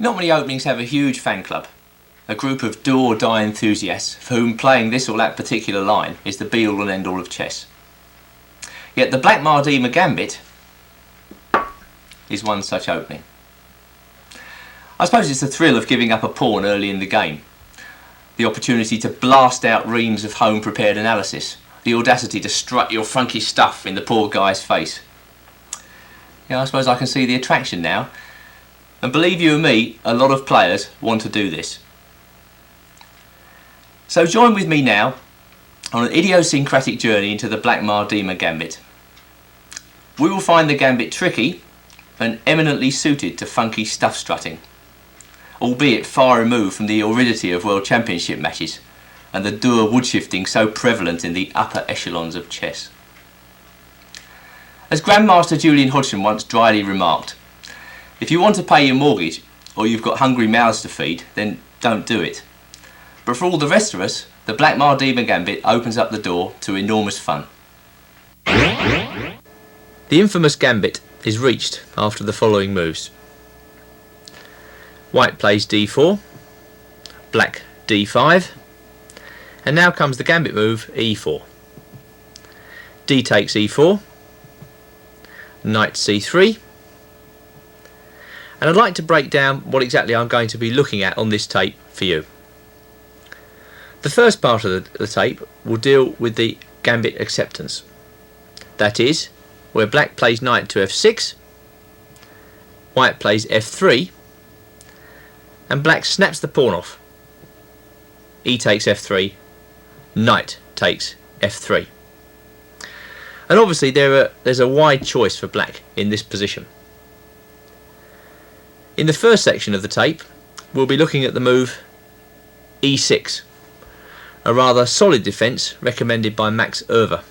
Not many openings have a huge fan club, a group of do-or-die enthusiasts for whom playing this or that particular line is the be-all and end-all of chess. Yet the Blackmar Diemer Gambit is one such opening. I suppose it's the thrill of giving up a pawn early in the game, the opportunity to blast out reams of home-prepared analysis, the audacity to strut your funky stuff in the poor guy's face. Yeah, I suppose I can see the attraction now. And believe you me, a lot of players want to do this. So join with me now on an idiosyncratic journey into the Blackmar Diemer Gambit. We will find the Gambit tricky and eminently suited to funky stuff strutting, albeit far removed from the aridity of World Championship matches and the dour wood shifting so prevalent in the upper echelons of chess. As Grandmaster Julian Hodgson once dryly remarked, if you want to pay your mortgage or you've got hungry mouths to feed, then don't do it. But for all the rest of us, the Blackmar Diemer Gambit opens up the door to enormous fun. The infamous Gambit is reached after the following moves. White plays d4, black d5, and now comes the Gambit move e4. D takes e4, knight c3, and I'd like to break down what exactly I'm going to be looking at on this tape for you. The first part of the tape will deal with the Gambit acceptance. That is, where black plays knight to f6, white plays f3, and black snaps the pawn off. E takes f3, knight takes f3. And obviously there's a wide choice for black in this position. In the first section of the tape, we'll be looking at the move e6, a rather solid defence recommended by Max Erver.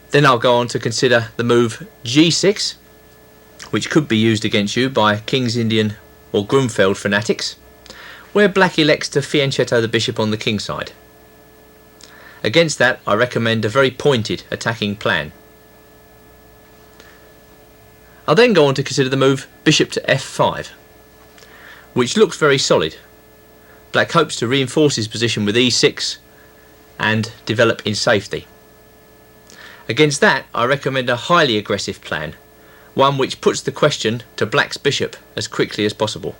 Then I'll go on to consider the move g6, which could be used against you by King's Indian or Grunfeld fanatics, where black elects to fianchetto the bishop on the king side. Against that, I recommend a very pointed attacking plan. I'll then go on to consider the move bishop to f5, which looks very solid. Black hopes to reinforce his position with e6 and develop in safety. Against that, I recommend a highly aggressive plan, one which puts the question to black's bishop as quickly as possible.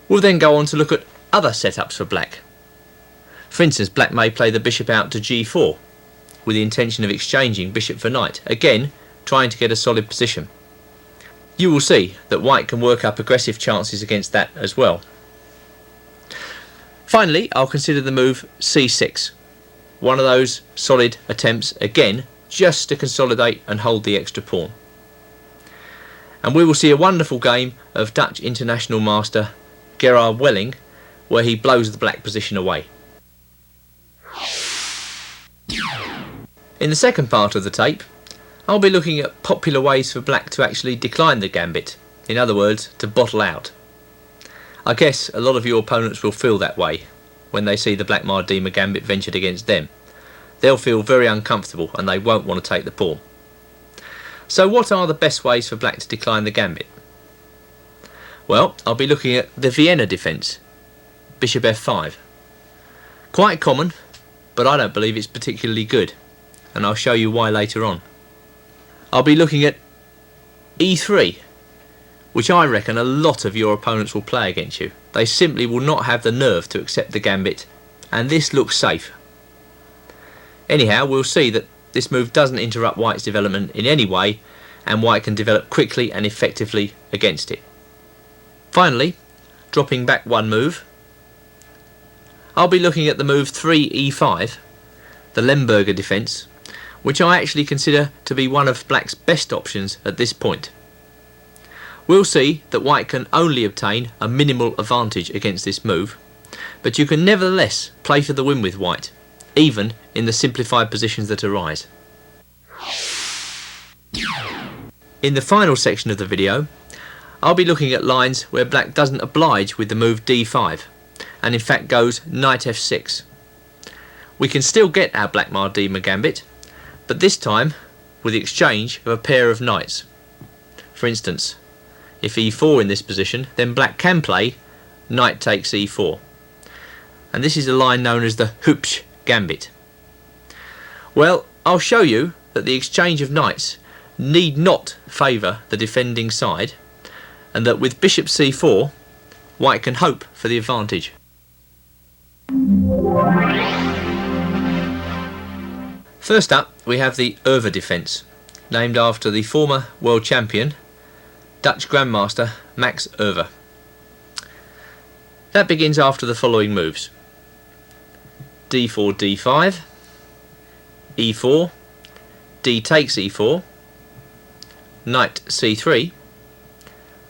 We'll then go on to look at other setups for black. For instance, black may play the bishop out to g4 with the intention of exchanging bishop for knight, again trying to get a solid position. You will see that white can work up aggressive chances against that as well. Finally, I'll consider the move c6, one of those solid attempts again just to consolidate and hold the extra pawn. And we will see a wonderful game of Dutch international master Gerard Welling, where he blows the black position away. In the second part of the tape, I'll be looking at popular ways for black to actually decline the gambit, in other words, to bottle out. I guess a lot of your opponents will feel that way when they see the Blackmar Diemer Gambit ventured against them. They'll feel very uncomfortable and they won't want to take the pawn. So what are the best ways for black to decline the gambit? Well, I'll be looking at the Vienna defence, bishop f5. Quite common, but I don't believe it's particularly good, and I'll show you why later on. I'll be looking at e3, which I reckon a lot of your opponents will play against you. They simply will not have the nerve to accept the gambit, and this looks safe. Anyhow, we'll see that this move doesn't interrupt white's development in any way, and white can develop quickly and effectively against it. Finally, dropping back one move, I'll be looking at the move 3e5, the Lemberger defence, which I actually consider to be one of black's best options at this point. We'll see that white can only obtain a minimal advantage against this move, but you can nevertheless play for the win with white, even in the simplified positions that arise. In the final section of the video, I'll be looking at lines where black doesn't oblige with the move d5, and in fact goes knight f6. We can still get our Blackmar Diemer Gambit, but this time with the exchange of a pair of knights. For instance, if e4 in this position, then black can play knight takes e4. And this is a line known as the Hübsch Gambit. Well, I'll show you that the exchange of knights need not favour the defending side, and that with bishop c4, white can hope for the advantage. First up, we have the Over defence, named after the former world champion, Dutch Grandmaster Max Euwe. That begins after the following moves: d4, d5, e4, d takes e4, knight c3,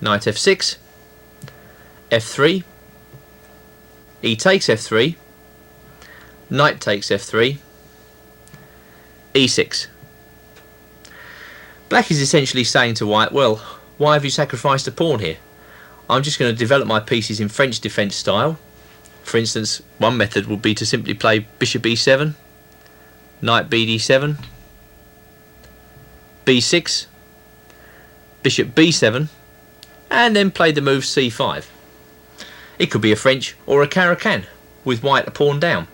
knight f6, f3, e takes f3, knight takes f3, e6. Black is essentially saying to white, well, why have you sacrificed a pawn here? I'm just going to develop my pieces in French defence style. For instance, one method would be to simply play bishop e7, knight bd7, b6, bishop b7, and then play the move c5. It could be a French or a Caro-Kann, with white a pawn down.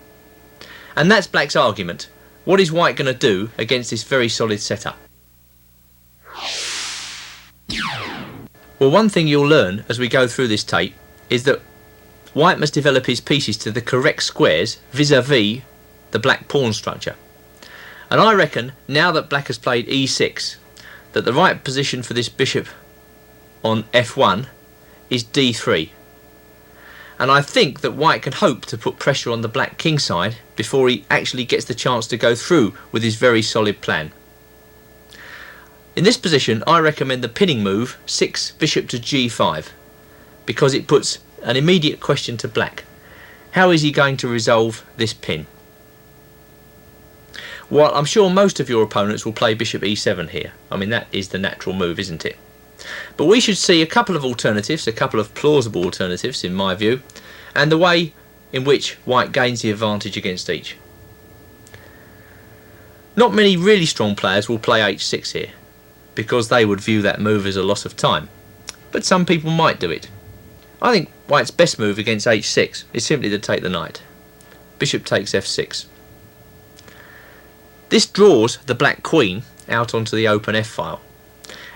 And that's black's argument. What is white going to do against this very solid setup? Well, one thing you'll learn as we go through this tape is that white must develop his pieces to the correct squares vis-a-vis the black pawn structure. And I reckon, now that black has played e6, that the right position for this bishop on f1 is d3. And I think that white can hope to put pressure on the black king side before he actually gets the chance to go through with his very solid plan. In this position, I recommend the pinning move 6 bishop to g5, because it puts an immediate question to black. How is he going to resolve this pin? Well, I'm sure most of your opponents will play bishop e7 here. I mean, that is the natural move, isn't it? But we should see a couple of alternatives, a couple of plausible alternatives in my view, and the way in which white gains the advantage against each. Not many really strong players will play h6 here, because they would view that move as a loss of time. But some people might do it. I think white's best move against h6 is simply to take the knight. Bishop takes f6. This draws the black queen out onto the open f-file.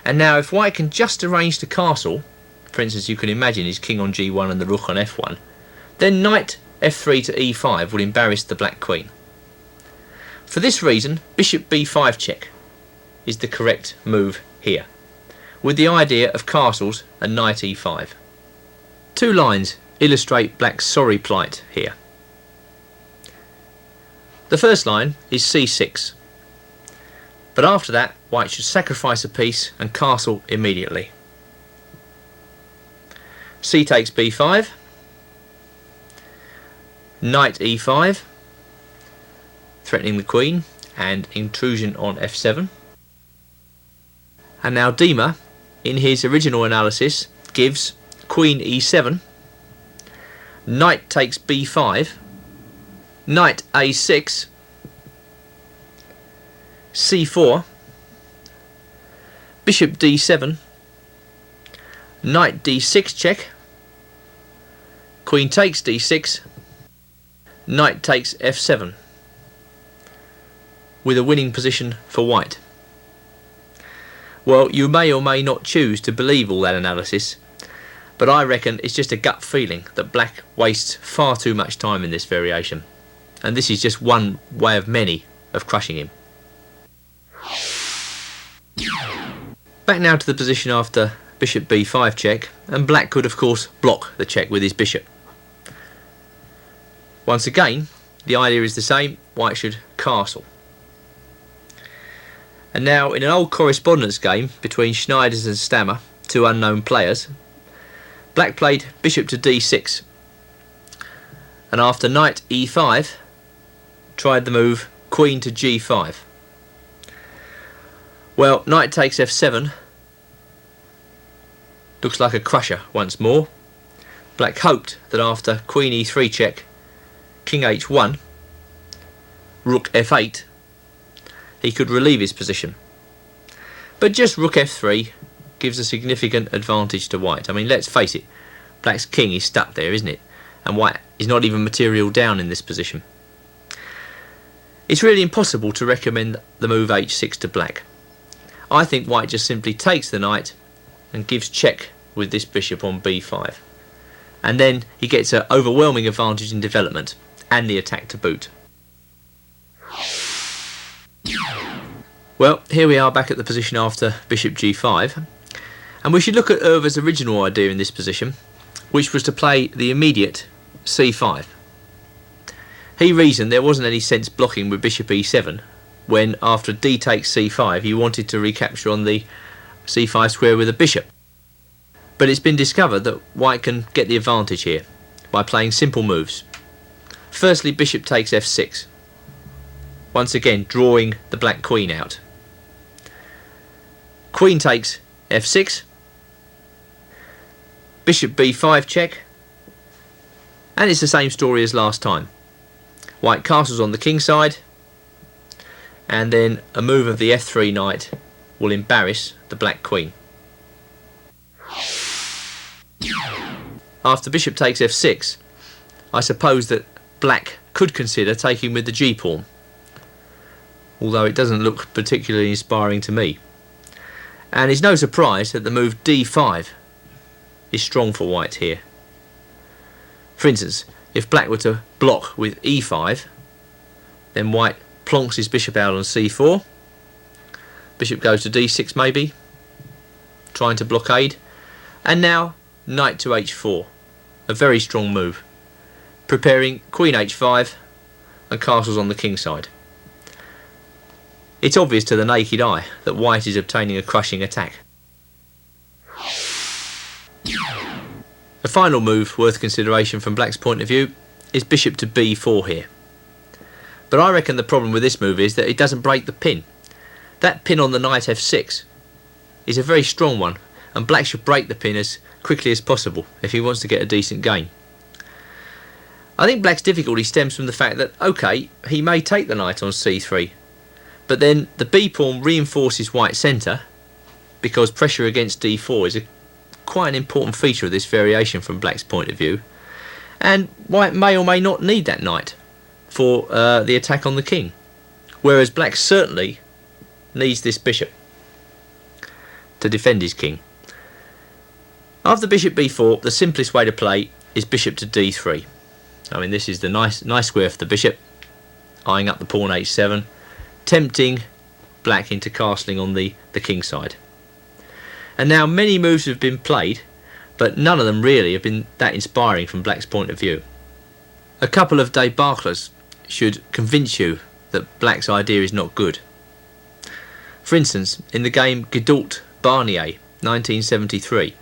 And now if white can just arrange the castle, for instance you can imagine his king on g1 and the rook on f1, then knight f3 to e5 will embarrass the black queen. For this reason, bishop b5 check is the correct move here, with the idea of castles and knight e5. Two lines illustrate black's sorry plight here. The first line is c6, but after that white should sacrifice a piece and castle immediately. C takes b5, knight e5, threatening the queen and intrusion on f7. And now Diemer, in his original analysis, gives queen e7, knight takes b5, knight a6, c4, bishop d7, knight d6 check, queen takes d6, knight takes f7, with a winning position for white. Well, you may or may not choose to believe all that analysis, but I reckon it's just a gut feeling that black wastes far too much time in this variation, and this is just one way of many of crushing him. Back now to the position after bishop b5 check, and black could of course block the check with his bishop. Once again, the idea is the same, white should castle. And now, in an old correspondence game between Schneiders and Stammer, two unknown players, black played bishop to d6, and after knight e5 tried the move queen to g5. Well, knight takes f7 looks like a crusher once more. Black hoped that after queen e3 check, king h1, rook f8, he could relieve his position. But just rook f3 gives a significant advantage to white. I mean, let's face it, black's king is stuck there, isn't it? And white is not even material down in this position. It's really impossible to recommend the move h6 to black. I think white just simply takes the knight and gives check with this bishop on b5. And then he gets an overwhelming advantage in development and the attack to boot. Well, here we are back at the position after bishop g5, and we should look at Erwer's original idea in this position, which was to play the immediate c5. He reasoned there wasn't any sense blocking with bishop e7 when, after d takes c5, he wanted to recapture on the c5 square with a bishop. But it's been discovered that white can get the advantage here by playing simple moves. Firstly, bishop takes f6, once again drawing the black queen out. Queen takes f6, bishop b5 check, and it's the same story as last time. White castles on the king side, and then a move of the f3 knight will embarrass the black queen. After bishop takes f6, I suppose that black could consider taking with the g-pawn, although it doesn't look particularly inspiring to me. And it's no surprise that the move d5 is strong for white here. For instance, if black were to block with e5, then white plonks his bishop out on c4, bishop goes to d6 maybe, trying to blockade, and now knight to h4, a very strong move, preparing queen h5 and castles on the king side. It's obvious to the naked eye that white is obtaining a crushing attack. The final move worth consideration from black's point of view is bishop to b4 here. But I reckon the problem with this move is that it doesn't break the pin. That pin on the knight f6 is a very strong one, and black should break the pin as quickly as possible if he wants to get a decent game. I think black's difficulty stems from the fact that, okay, he may take the knight on c3, but then the b-pawn reinforces white's centre because pressure against d4 is quite an important feature of this variation from black's point of view, and white may or may not need that knight for the attack on the king, whereas black certainly needs this bishop to defend his king. After bishop b4, the simplest way to play is bishop to d3. I mean, this is the nice square for the bishop, eyeing up the pawn h7, tempting black into castling on the king side. And now many moves have been played, but none of them really have been that inspiring from black's point of view. A couple of debacles should convince you that black's idea is not good. For instance, in the game Gedult-Barnier 1973,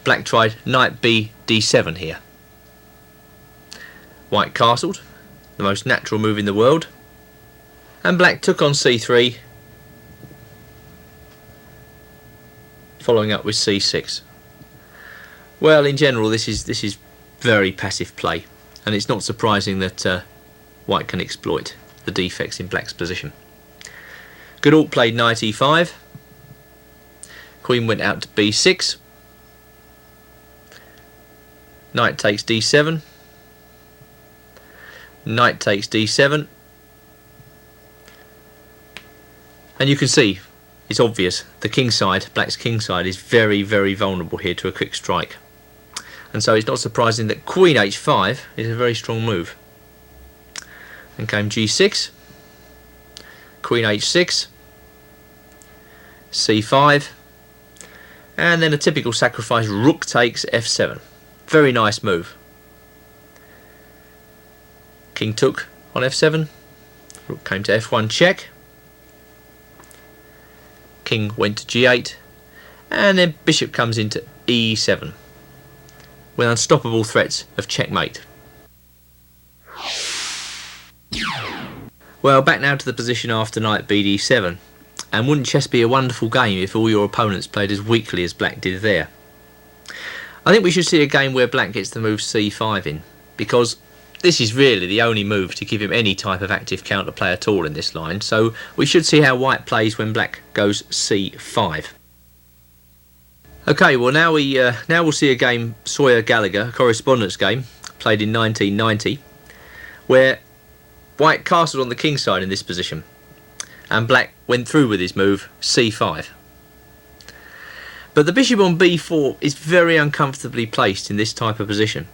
black tried knight b d7 here. White castled, the most natural move in the world, and black took on c3, following up with c6. Well, in general, this is very passive play, and it's not surprising that white can exploit the defects in black's position. Gedult played knight e5, queen went out to b6, knight takes d7, knight takes d7, and you can see, it's obvious, the king side, black's king side, is very, very vulnerable here to a quick strike. And so it's not surprising that queen h5 is a very strong move. Then came g6, queen h6, c5, and then a typical sacrifice, rook takes f7. Very nice move. King took on f7, rook came to f1 check, king went to g8, and then bishop comes into e7 with unstoppable threats of checkmate. Well, back now to the position after knight bd7, and wouldn't chess be a wonderful game if all your opponents played as weakly as black did there? I think we should see a game where black gets the move c5 in, because this is really the only move to give him any type of active counterplay at all in this line, so we should see how white plays when black goes c5. Okay, well now we'll see a game, Sawyer-Gallagher, a correspondence game played in 1990, where White castled on the king side in this position, and Black went through with his move c5. But the bishop on b4 is very uncomfortably placed in this type of position,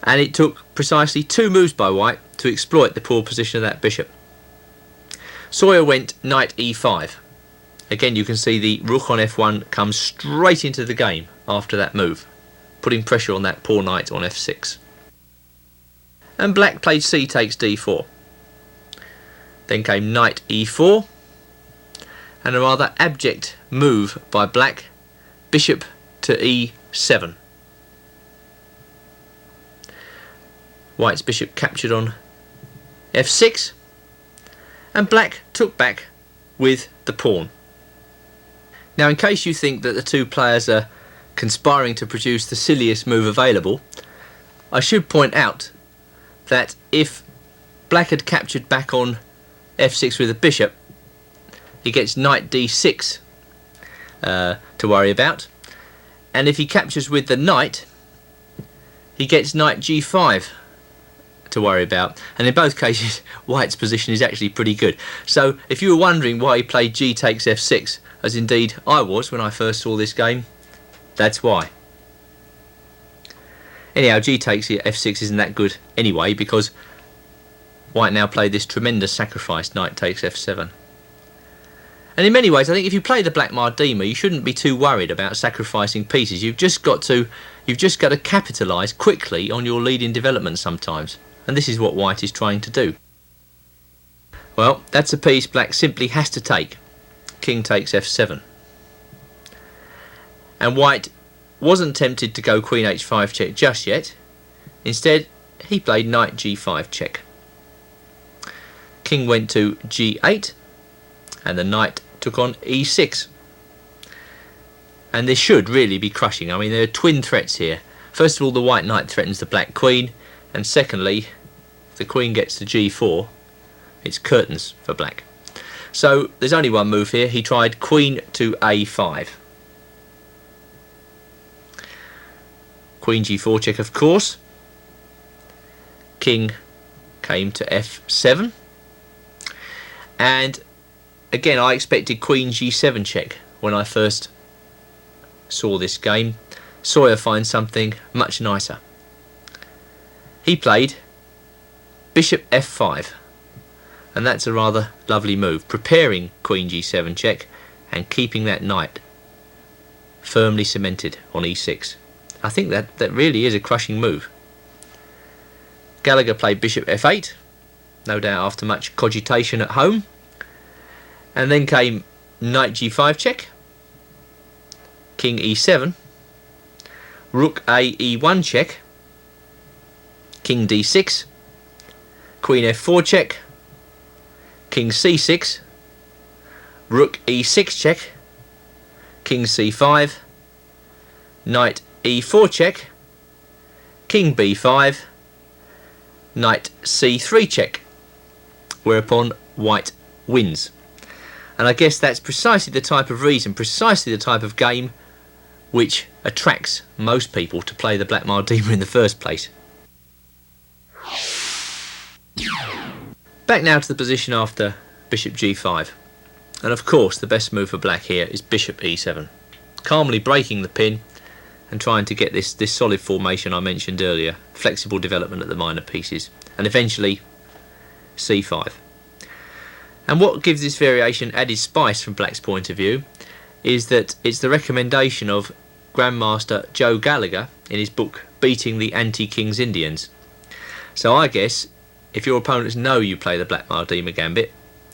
and it took precisely 2 moves by White to exploit the poor position of that bishop. Sawyer went knight e5. Again, you can see the rook on f1 comes straight into the game after that move, putting pressure on that poor knight on f6. And Black played c takes d4. Then came knight e4, and a rather abject move by Black, bishop to e7. White's bishop captured on f6, and Black took back with the pawn. Now, in case you think that the two players are conspiring to produce the silliest move available, I should point out that if Black had captured back on f6 with a bishop, he gets knight d6 to worry about, and if he captures with the knight, he gets knight g5 to worry about, and in both cases White's position is actually pretty good. So if you were wondering why he played g takes f6, as indeed I was when I first saw this game, that's why. Anyhow, g takes f6 isn't that good anyway, because White now played this tremendous sacrifice, knight takes f7. And in many ways, I think if you play the Blackmar Diemer, you shouldn't be too worried about sacrificing pieces. You've just got to capitalise quickly on your leading development sometimes, and this is what White is trying to do. Well, that's a piece Black simply has to take. King takes f7. And White wasn't tempted to go queen h5 check just yet. Instead, he played knight g5 check. King went to g8, and the knight took on e6. And this should really be crushing. I mean, there are twin threats here. First of all, the white knight threatens the black queen, and secondly, if the queen gets to g4, it's curtains for Black. So there's only one move here. He tried queen to a5. Queen g4 check, of course. King came to f7. And again, I expected queen g7 check when I first saw this game. Sawyer finds something much nicer. He played bishop f5. And that's a rather lovely move, preparing queen g7 check and keeping that knight firmly cemented on e6. I think that really is a crushing move. Gallagher played bishop f8, no doubt after much cogitation at home. And then came knight g5 check, king e7, rook a e1 check, king d6, queen f4 check, king c6, rook e6 check, king c5, knight e4 check, king b5, knight c3 check, whereupon White wins. And I guess that's precisely the type of reason, precisely the type of game which attracts most people to play the Blackmar Diemer in the first place. Back now to the position after bishop g5. And of course the best move for Black here is bishop e7. Calmly breaking the pin and trying to get this solid formation I mentioned earlier, flexible development at the minor pieces, and eventually c5. And what gives this variation added spice from Black's point of view is that it's the recommendation of Grandmaster Joe Gallagher in his book Beating the Anti-King's Indians. So I guess if your opponents know you play the Blackmar Diemer Gambit,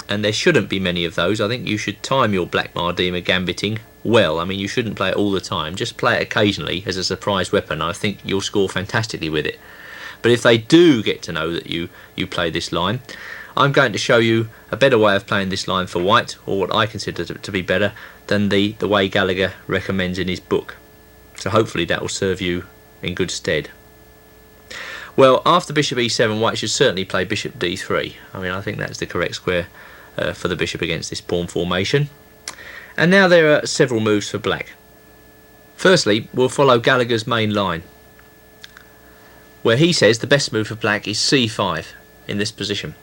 and there shouldn't be many of those, I think you should time your Blackmar Diemer Gambiting well. I mean, you shouldn't play it all the time, just play it occasionally as a surprise weapon. I think you'll score fantastically with it. But if they do get to know that you play this line, I'm going to show you a better way of playing this line for White, or what I consider to be better than the way Gallagher recommends in his book. So hopefully that will serve you in good stead. Well, after bishop e7, White should certainly play bishop d3. I mean, I think that's the correct square for the bishop against this pawn formation. And now there are several moves for Black. Firstly, we'll follow Gallagher's main line, where he says the best move for black is c5 in this position.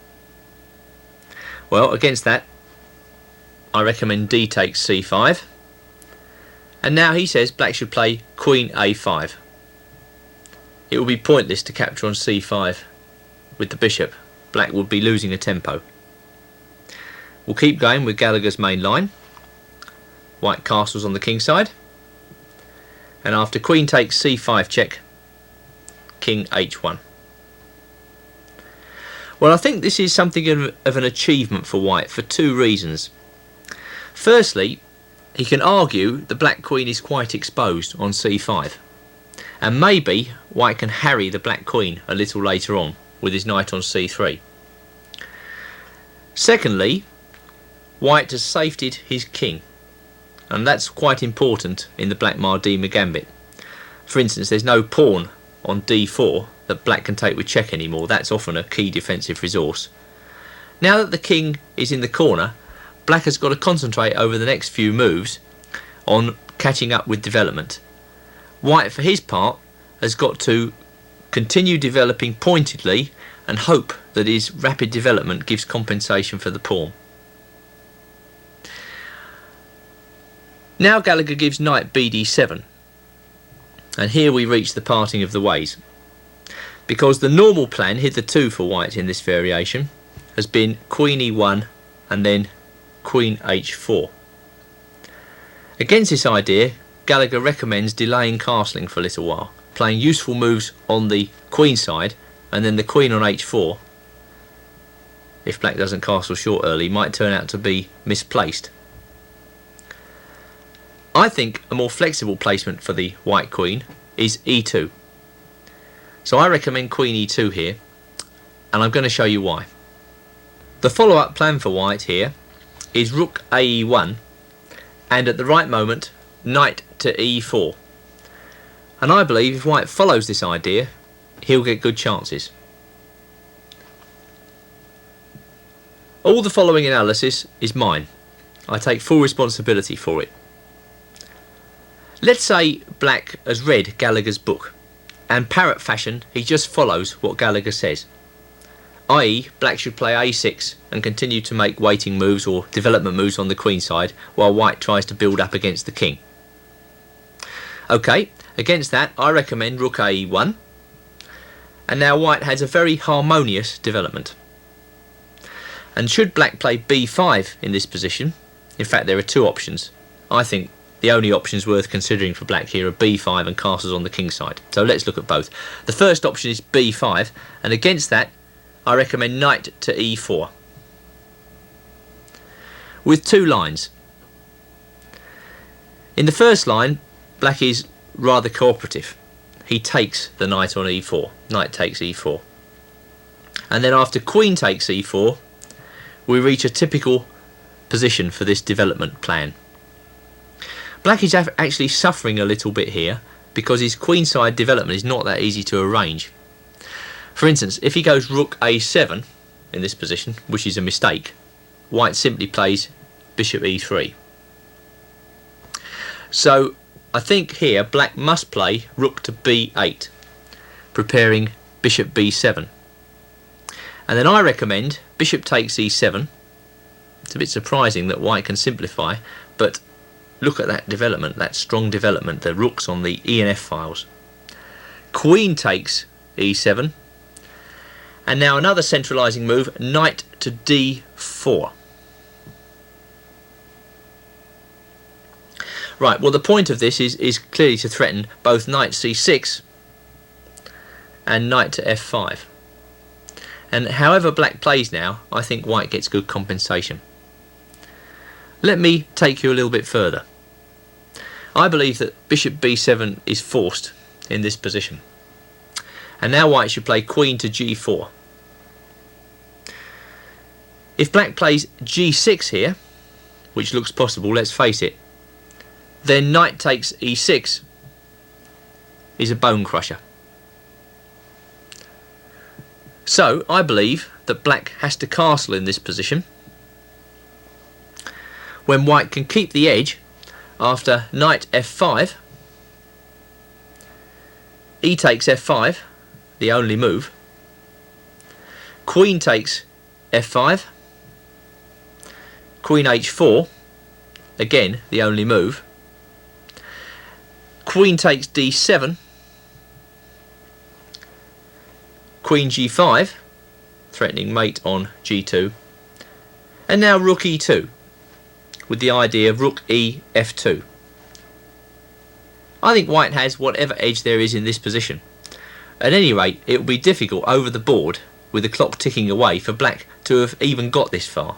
Well, against that, I recommend d takes c5. And now he says black should play queen a5. It would be pointless to capture on c5 with the bishop. Black would be losing a tempo. We'll keep going with Gallagher's main line. White castles on the king side. And after queen takes c5 check, king h1. Well, I think this is something of an achievement for white for two reasons. Firstly, he can argue the black queen is quite exposed on c5, and maybe white can harry the black queen a little later on with his knight on c3. Secondly, white has safetied his king, and that's quite important in the Blackmar Diemer Gambit. For instance, there's no pawn on d4 that black can take with check anymore. That's often a key defensive resource. Now that the king is in the corner, black has got to concentrate over the next few moves on catching up with development. White, for his part, has got to continue developing pointedly and hope that his rapid development gives compensation for the pawn. Now Gallagher gives knight bd7, and here we reach the parting of the ways, because the normal plan hitherto for white in this variation has been queen e1 and then queen h4. Against this idea, Gallagher recommends delaying castling for a little while, playing useful moves on the queen side, and then the queen on h4, if black doesn't castle short early, might turn out to be misplaced. I think a more flexible placement for the white queen is e2. So I recommend queen e2 here, and I'm going to show you why. The follow-up plan for white here is rook ae1, and at the right moment, knight to e4. And I believe if white follows this idea, he'll get good chances. All the following analysis is mine. I take full responsibility for it. Let's say black has read Gallagher's book, and parrot fashion he just follows what Gallagher says, i.e. black should play a6 and continue to make waiting moves or development moves on the queen side while white tries to build up against the king. Okay, against that I recommend rook ae1, and now white has a very harmonious development. And should black play b5 in this position, in fact there are two options, I think the only options worth considering for black here are b5 and castles on the king side. So let's look at both. The first option is b5, and against that I recommend knight to e4 with two lines. In the first line, black is rather cooperative. He takes the knight on e4. Knight takes e4. And then after queen takes e4, we reach a typical position for this development plan. Black is actually suffering a little bit here because his queenside development is not that easy to arrange. For instance, if he goes rook a7 in this position, which is a mistake, white simply plays bishop e3. So I think here black must play rook to b8, preparing bishop b7. And then I recommend bishop takes e7. It's a bit surprising that white can simplify, but look at that development, that strong development, the rooks on the E and F files. Queen takes e7, and now another centralising move, knight to d4. Right, well the point of this is clearly to threaten both knight c6 and knight to f5. And however black plays now, I think white gets good compensation. Let me take you a little bit further. I believe that bishop b7 is forced in this position. And now white should play queen to g4. If black plays g6 here, which looks possible, let's face it, then knight takes e6 is a bone crusher. So I believe that black has to castle in this position, when white can keep the edge after knight f5 e takes f5, the only move. Queen takes f5. Queen h4, again the only move. Queen takes d7. Queen g5, threatening mate on g2. And now rook e2, with the idea of rook e f2. I think white has whatever edge there is in this position. At any rate, it will be difficult over the board, with the clock ticking away, for black to have even got this far.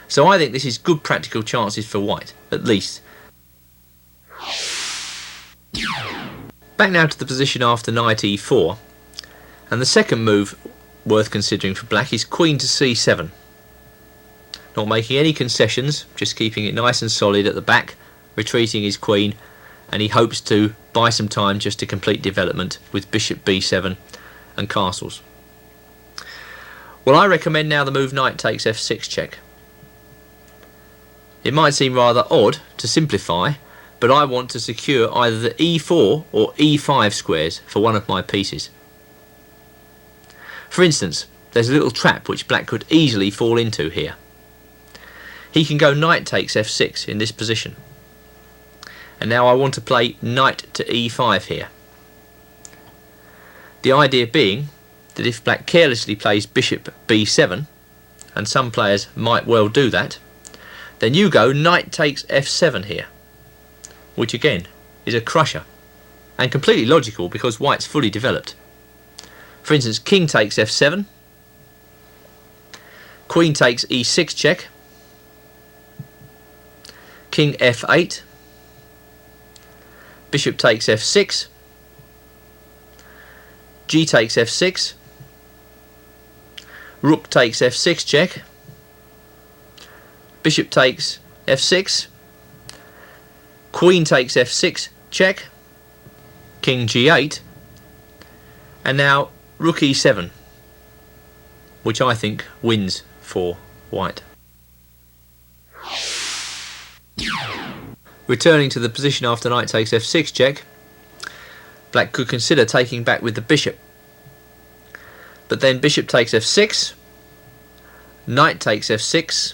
So I think this is good practical chances for white, at least. Back now to the position after knight e4, and the second move worth considering for black is queen to c7. Not making any concessions, just keeping it nice and solid at the back, retreating his queen, and he hopes to buy some time just to complete development with bishop b7 and castles. Well, I recommend now the move knight takes f6 check. It might seem rather odd to simplify, but I want to secure either the e4 or e5 squares for one of my pieces. For instance, there's a little trap which black could easily fall into here. He can go knight takes f6 in this position. And now I want to play knight to e5 here. The idea being that if black carelessly plays bishop b7, and some players might well do that, then you go knight takes f7 here, which again is a crusher, and completely logical because white's fully developed. For instance, king takes f7, queen takes e6 check, king f8, bishop takes f6, g takes f6, rook takes f6 check, bishop takes f6, queen takes f6 check, king g8, and now rook e7, which I think wins for white. Returning to the position after knight takes f6 check, black could consider taking back with the bishop. But then bishop takes f6, knight takes f6,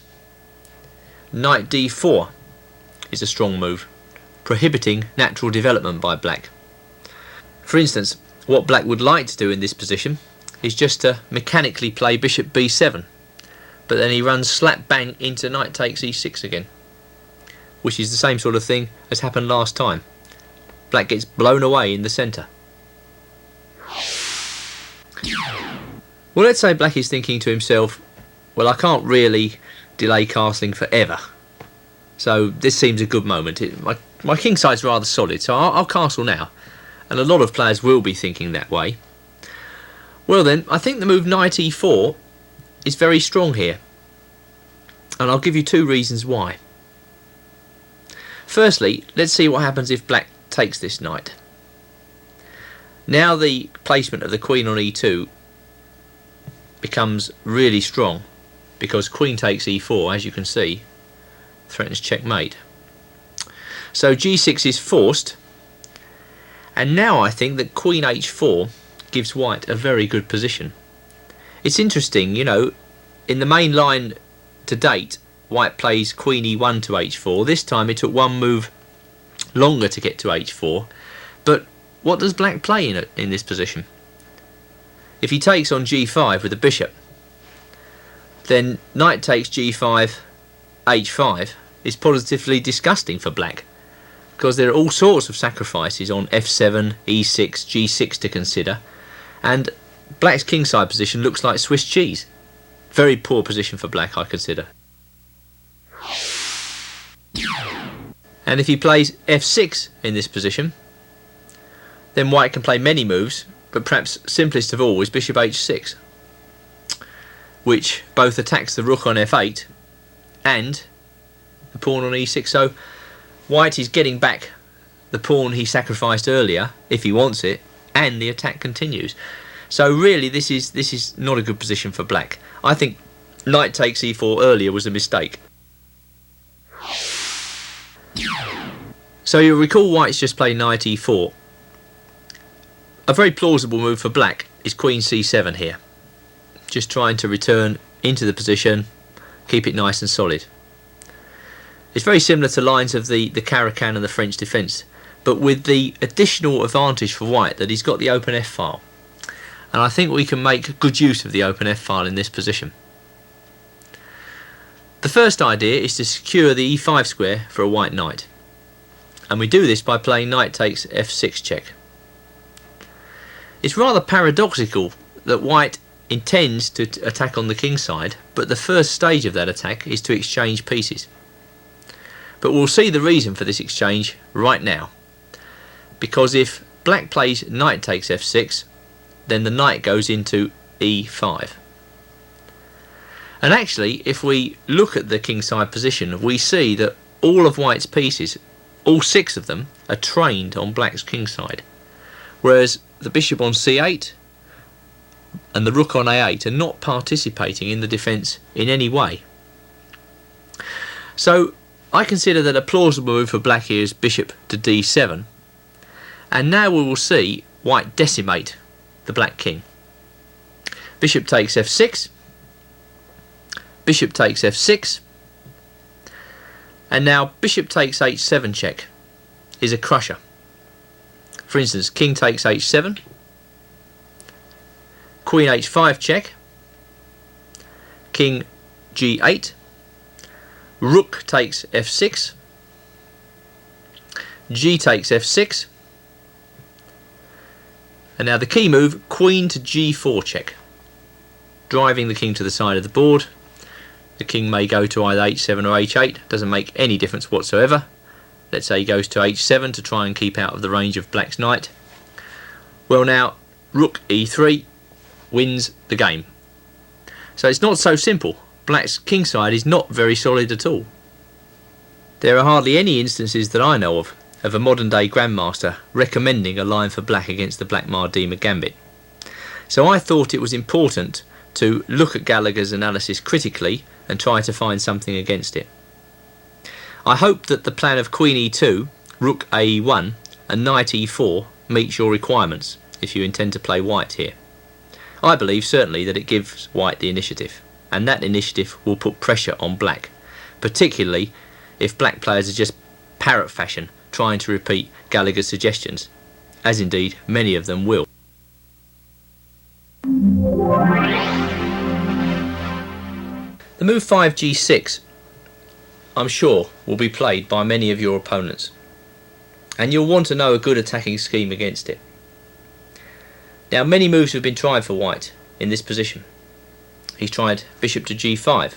knight d4 is a strong move, prohibiting natural development by black. For instance, what black would like to do in this position is just to mechanically play bishop b7, but then he runs slap bang into knight takes e6 again, which is the same sort of thing as happened last time. Black gets blown away in the centre. Well, let's say black is thinking to himself, well, I can't really delay castling forever, so this seems a good moment. My king side's rather solid, so I'll castle now, and a lot of players will be thinking that way. Well then, I think the move knight e4 is very strong here, and I'll give you two reasons why. Firstly, let's see what happens if black takes this knight. Now the placement of the queen on e2 becomes really strong, because queen takes e4, as you can see, threatens checkmate. So g6 is forced, and now I think that queen h4 gives white a very good position. It's interesting, you know, in the main line to date, white plays queen e1 to h4. This time it took one move longer to get to h4, but what does black play in this position? If he takes on g5 with the bishop, then knight takes g5, h5 is positively disgusting for black, because there are all sorts of sacrifices on f7, e6, g6 to consider, and black's kingside position looks like Swiss cheese. Very poor position for black, I consider. And if he plays f6 in this position, then white can play many moves, but perhaps simplest of all is bishop h6, which both attacks the rook on f8 and the pawn on e6. So white is getting back the pawn he sacrificed earlier, if he wants it, and the attack continues. So really this is not a good position for black. I think knight takes e4 earlier was a mistake. So you'll recall white's just played knight e4. A very plausible move for black is Queen c7 here, just trying to return into the position, keep it nice and solid. It's very similar to lines of the Caracan and the French defence, but with the additional advantage for white that he's got the open F file, and I think we can make good use of the open F file in this position. The first idea is to secure the e5 square for a white knight, and we do this by playing knight takes f6 check. It's rather paradoxical that white intends to attack on the king side, but the first stage of that attack is to exchange pieces. But we'll see the reason for this exchange right now, because if black plays knight takes f6, then the knight goes into e5. And actually, if we look at the kingside position, we see that all of white's pieces, all 6 of them, are trained on black's kingside, whereas the bishop on c8 and the rook on a8 are not participating in the defence in any way. So I consider that a plausible move for black here is bishop to d7, and now we will see white decimate the black king. Bishop takes f6, bishop takes f6, and now bishop takes h7 check is a crusher. For instance, king takes h7, queen h5 check, king g8, rook takes f6, g takes f6, and now the key move, queen to g4 check, driving the king to the side of the board. The king may go to either h7 or h8, doesn't make any difference whatsoever. Let's say he goes to h7 to try and keep out of the range of black's knight. Well, now rook e3 wins the game. So it's not so simple. Black's kingside is not very solid at all. There are hardly any instances that I know of a modern day grandmaster recommending a line for black against the Blackmar Diemer Gambit. So I thought it was important to look at Gallagher's analysis critically and try to find something against it. I hope that the plan of queen e2, rook a1 and knight e4 meets your requirements if you intend to play white here. I believe certainly that it gives white the initiative, and that initiative will put pressure on black, particularly if black players are just parrot fashion trying to repeat Gallagher's suggestions, as indeed many of them will. The move 5g6, I'm sure, will be played by many of your opponents, and you'll want to know a good attacking scheme against it. Now, many moves have been tried for white in this position. He's tried bishop to g5,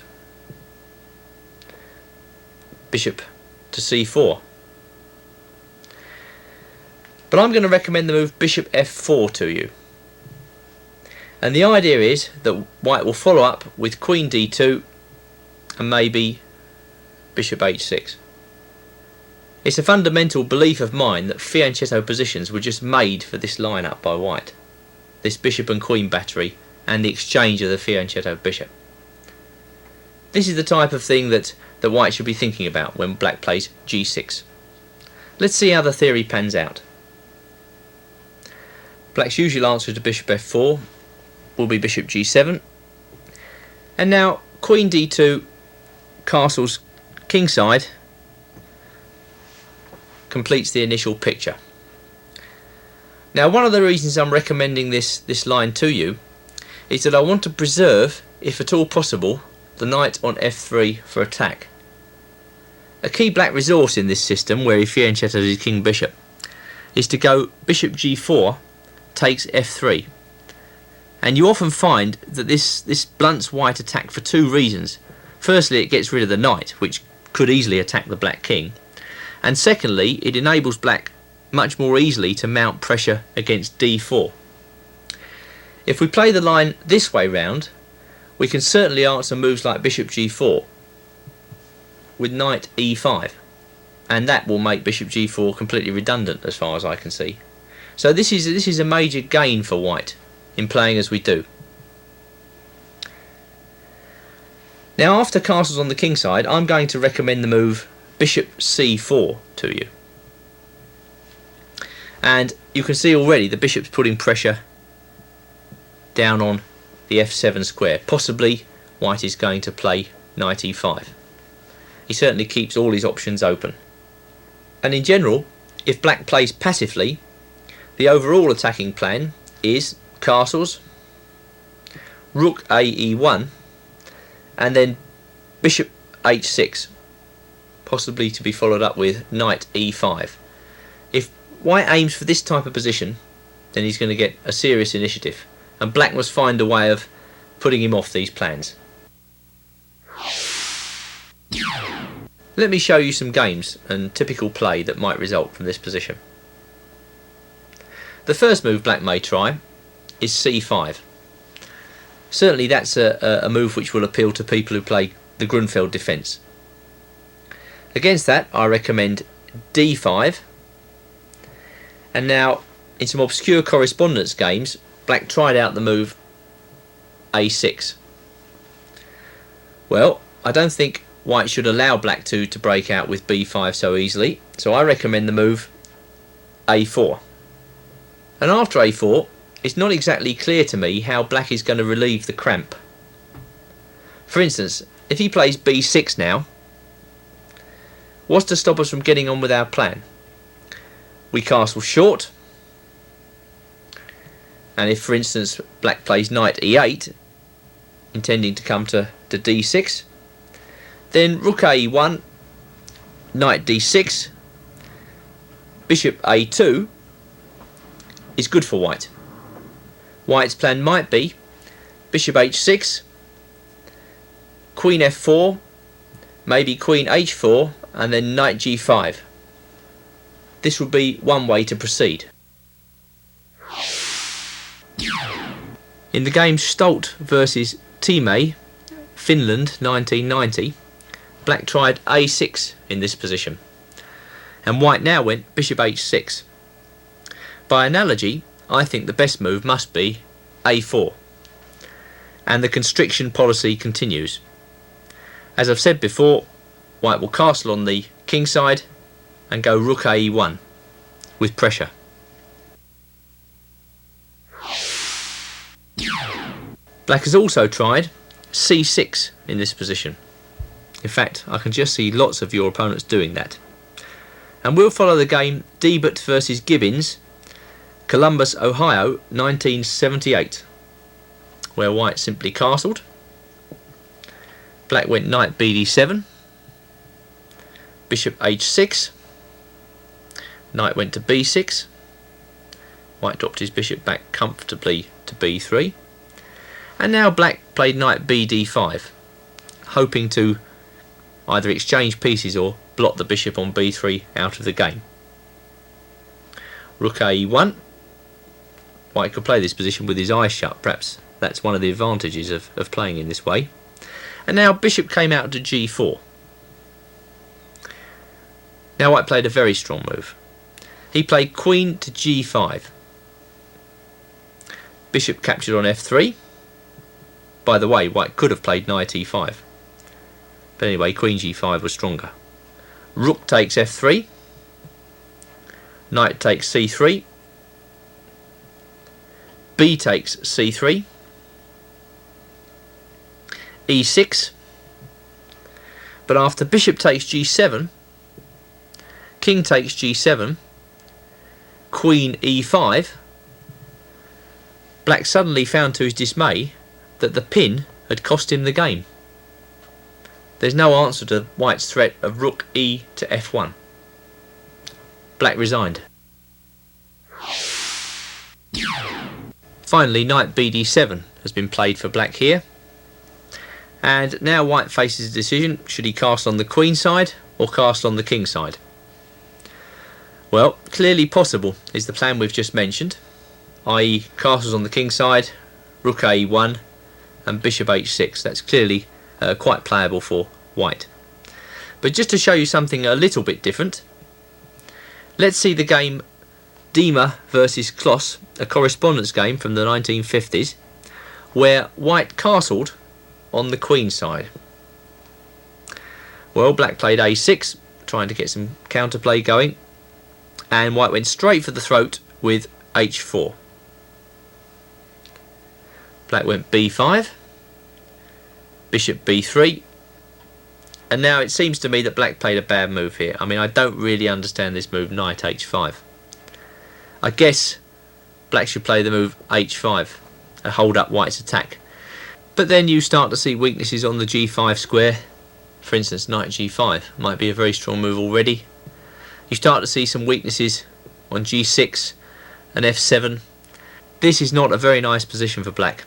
bishop to c4, but I'm going to recommend the move bishop f4 to you. And the idea is that white will follow up with queen d2 and maybe bishop h6. It's a fundamental belief of mine that fianchetto positions were just made for this line-up by white. This bishop and queen battery and the exchange of the fianchetto bishop. This is the type of thing that white should be thinking about when black plays g6. Let's see how the theory pans out. Black's usual answer to bishop f4 will be bishop g7, and now queen d2 castles kingside completes the initial picture. Now, one of the reasons I'm recommending this line to you is that I want to preserve, if at all possible, the knight on f3 for attack. A key black resource in this system, where he fianchettos his king bishop, is to go bishop g4 takes f3. And you often find that this blunts white attack for 2 reasons. Firstly, it gets rid of the knight, which could easily attack the black king. And secondly, it enables black much more easily to mount pressure against d4. If we play the line this way round, we can certainly answer moves like bishop g4 with knight e5. And that will make bishop g4 completely redundant as far as I can see. So this is a major gain for white in playing as we do. Now, after castles on the king side, I'm going to recommend the move bishop c4 to you. And you can see already the bishop's putting pressure down on the f7 square. Possibly white is going to play knight e5. He certainly keeps all his options open. And in general, if black plays passively, the overall attacking plan is castles, rook a e1, and then bishop h6, possibly to be followed up with knight e5. If white aims for this type of position, then he's going to get a serious initiative, and black must find a way of putting him off these plans. Let me show you some games and typical play that might result from this position. The first move black may try is c5. Certainly that's a move which will appeal to people who play the Grunfeld defence. Against that I recommend d5, and now in some obscure correspondence games black tried out the move a6. Well, I don't think white should allow black to break out with b5 so easily, so I recommend the move a4. And after a4, it's not exactly clear to me how black is going to relieve the cramp. For instance, if he plays b6 now, what's to stop us from getting on with our plan? We castle short, and if for instance black plays knight e8, intending to come to d6, then rook a1, knight d6, bishop a2 is good for white. White's plan might be bishop h6, queen f4, maybe queen h4, and then knight g5. This would be one way to proceed. In the game Stolt versus Time, Finland 1990, black tried a6 in this position, and white now went bishop h6. By analogy, I think the best move must be a4, and the constriction policy continues. As I've said before, white will castle on the king side and go rook a1 with pressure. Black has also tried c6 in this position. In fact, I can just see lots of your opponents doing that. And we'll follow the game Debert versus Gibbons, Columbus, Ohio, 1978, where white simply castled. Black went knight bd7, bishop h6, knight went to b6, white dropped his bishop back comfortably to b3, and now black played knight bd5, hoping to either exchange pieces or block the bishop on b3 out of the game. Rook a1, white could play this position with his eyes shut, perhaps that's one of the advantages of playing in this way. And now bishop came out to g4. Now white played a very strong move. He played queen to g5. Bishop captured on f3. By the way, white could have played knight e5. But anyway, queen g5 was stronger. Rook takes f3. Knight takes c3. B takes c3. e6. But after bishop takes g7, king takes g7, queen e5, black suddenly found to his dismay that the pin had cost him the game. There's no answer to white's threat of rook e to f1. Black resigned. Finally, knight bd7 has been played for black here. And now white faces a decision: should he castle on the queen side or castle on the king side? Well, clearly possible is the plan we've just mentioned, i.e. castles on the king side, rook a1 and bishop h6. That's clearly quite playable for white. But just to show you something a little bit different, let's see the game Diemer versus Kloss, a correspondence game from the 1950s, where white castled on the queen side. Well, black played a6, trying to get some counterplay going, and white went straight for the throat with h4. Black went b5, bishop b3, and now it seems to me that black played a bad move here. I mean, I don't really understand this move, knight h5. I guess black should play the move h5 and hold up white's attack. But then you start to see weaknesses on the g5 square. For instance, knight g5 might be a very strong move already. You start to see some weaknesses on g6 and f7. This is not a very nice position for black.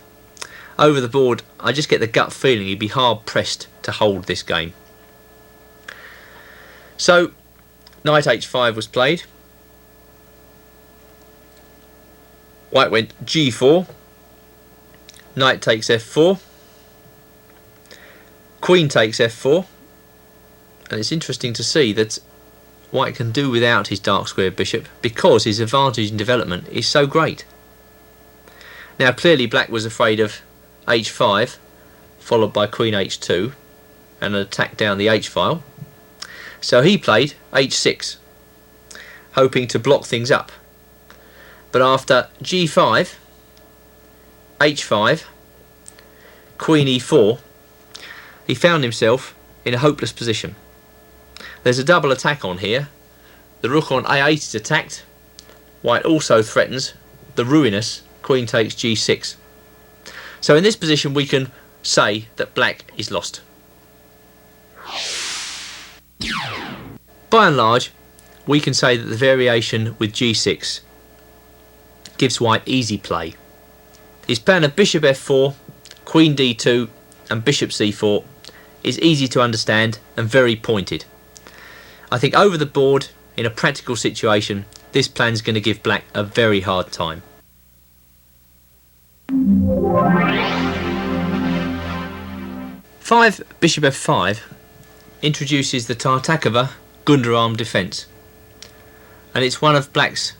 Over the board, I just get the gut feeling he'd be hard pressed to hold this game. So, knight h5 was played. White went g4. Knight takes f4. Queen takes f4. And it's interesting to see that white can do without his dark square bishop because his advantage in development is so great. Now clearly black was afraid of h5 followed by queen h2 and an attack down the h-file. So he played h6, hoping to block things up. But after g5, h5, queen e4, he found himself in a hopeless position. There's a double attack on here. The rook on a8 is attacked. White also threatens the ruinous queen takes g6. So in this position we can say that black is lost. By and large, we can say that the variation with g6 gives white easy play. His plan of bishop f4, queen d2 and bishop c4 is easy to understand and very pointed. I think over the board, in a practical situation, this plan is going to give black a very hard time. Five bishop f5 introduces the Tartakova Gunderarm defence, and it's one of black's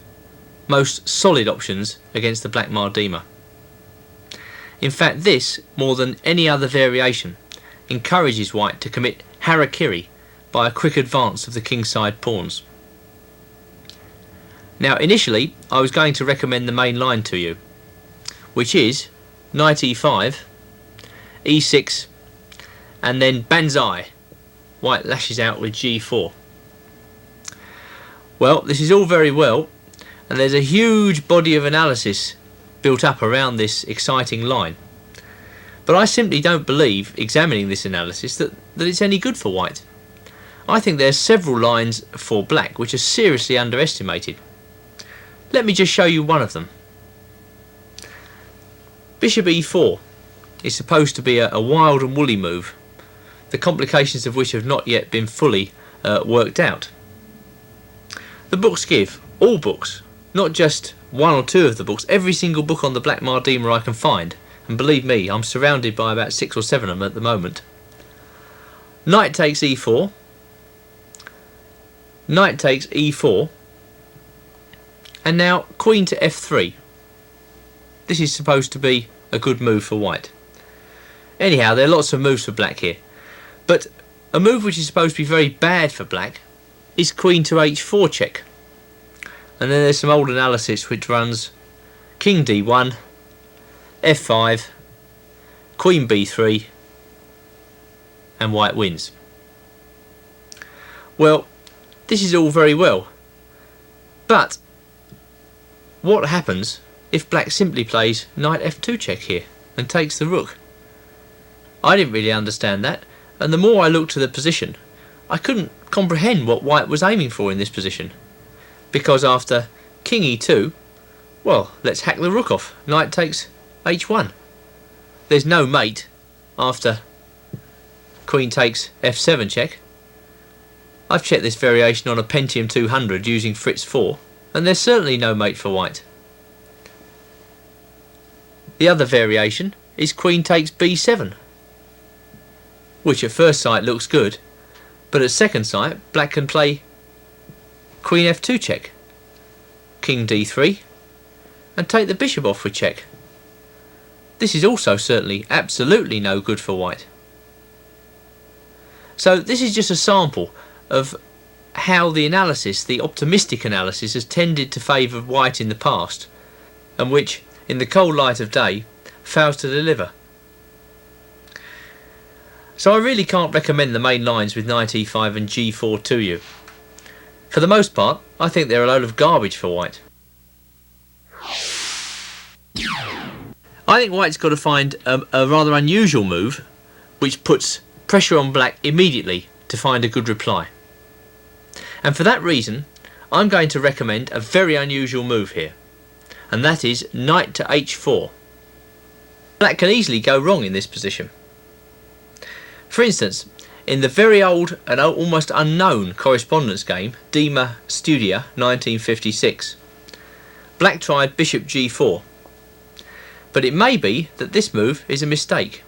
most solid options against the Blackmar Diemer. In fact, this, more than any other variation, encourages white to commit harakiri by a quick advance of the kingside pawns. Now initially I was going to recommend the main line to you, which is knight e5, e6 and then banzai, white lashes out with g4. Well, this is all very well, and there's a huge body of analysis built up around this exciting line. But I simply don't believe, examining this analysis, that it's any good for white. I think there's several lines for black which are seriously underestimated. Let me just show you one of them. Bishop e4 is supposed to be a wild and woolly move, the complications of which have not yet been fully worked out. The books give, all books, not just one or two of the books, every single book on the Blackmar Diemer I can find, and believe me, I'm surrounded by about 6 or 7 of them at the moment. Knight takes e4, knight takes e4, and now queen to f3. This is supposed to be a good move for white. Anyhow, there are lots of moves for black here, but a move which is supposed to be very bad for black is queen to h4 check. And then there's some old analysis which runs king d1, f5, queen b3, and white wins. Well, this is all very well, but what happens if black simply plays knight f2 check here and takes the rook? I didn't really understand that, and the more I looked to the position, I couldn't comprehend what white was aiming for in this position. Because after king e2, well, let's hack the rook off. Knight takes h1. There's no mate after queen takes f7 check. I've checked this variation on a Pentium 200 using Fritz 4, and there's certainly no mate for white. The other variation is queen takes b7, which at first sight looks good, but at second sight black can play queen f2 check, king d3, and take the bishop off with check. This is also certainly absolutely no good for white. So this is just a sample of how the analysis, the optimistic analysis, has tended to favour white in the past, and which, in the cold light of day, fails to deliver. So I really can't recommend the main lines with knight e5 and g4 to you. For the most part, I think they're a load of garbage for white. I think white's got to find a rather unusual move which puts pressure on black immediately to find a good reply. And for that reason, I'm going to recommend a very unusual move here, and that is knight to h4. Black can easily go wrong in this position. For instance, in the very old and almost unknown correspondence game, Diemer Studia 1956, black tried bishop g4. But it may be that this move is a mistake.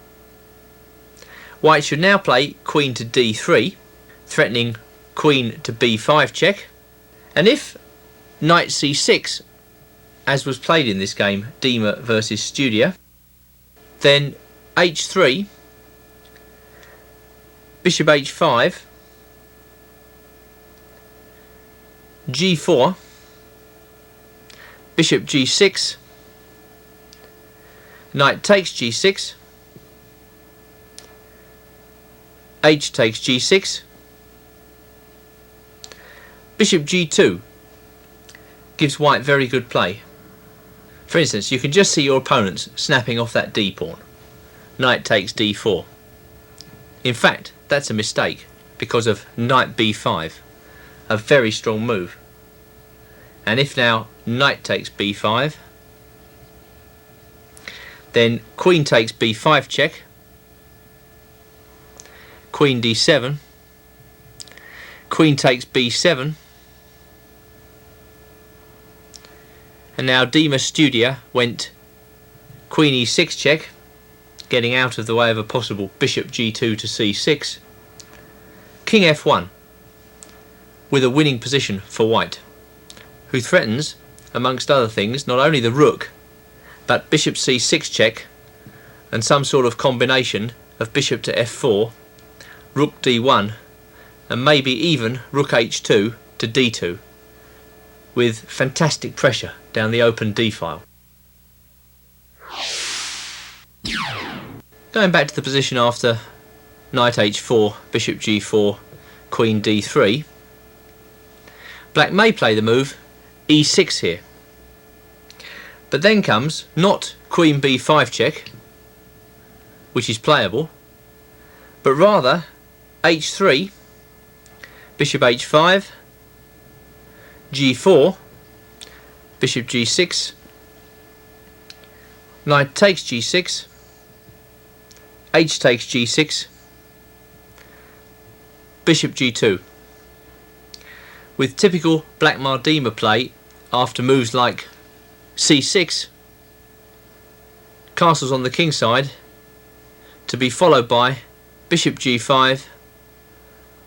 White should now play queen to d3, threatening queen to b5 check, and if knight c6, as was played in this game, Diemer versus Studia, then h3, bishop h5, g4, bishop g6, knight takes g6, h takes g6, bishop g2 gives white very good play. For instance, you can just see your opponents snapping off that d pawn. Knight takes d4. In fact, that's a mistake because of knight b5, a very strong move. And if now knight takes b5, then queen takes b5 check, queen d7, queen takes b7, and now Diemer Studia went queen e6 check, getting out of the way of a possible bishop g2 to c6, king f1, with a winning position for white, who threatens, amongst other things, not only the rook, but bishop c6 check and some sort of combination of bishop to f4, rook d1, and maybe even rook h2 to d2, with fantastic pressure down the open d file. Going back to the position after knight h4, bishop g4, queen d3, black may play the move e6 here. But then comes not queen b5 check, which is playable, but rather h3, bishop h5, g4, bishop g6, knight takes g6, h takes g6, bishop g2. With typical Blackmar Diemer play after moves like c6, castles on the king side, to be followed by bishop g5,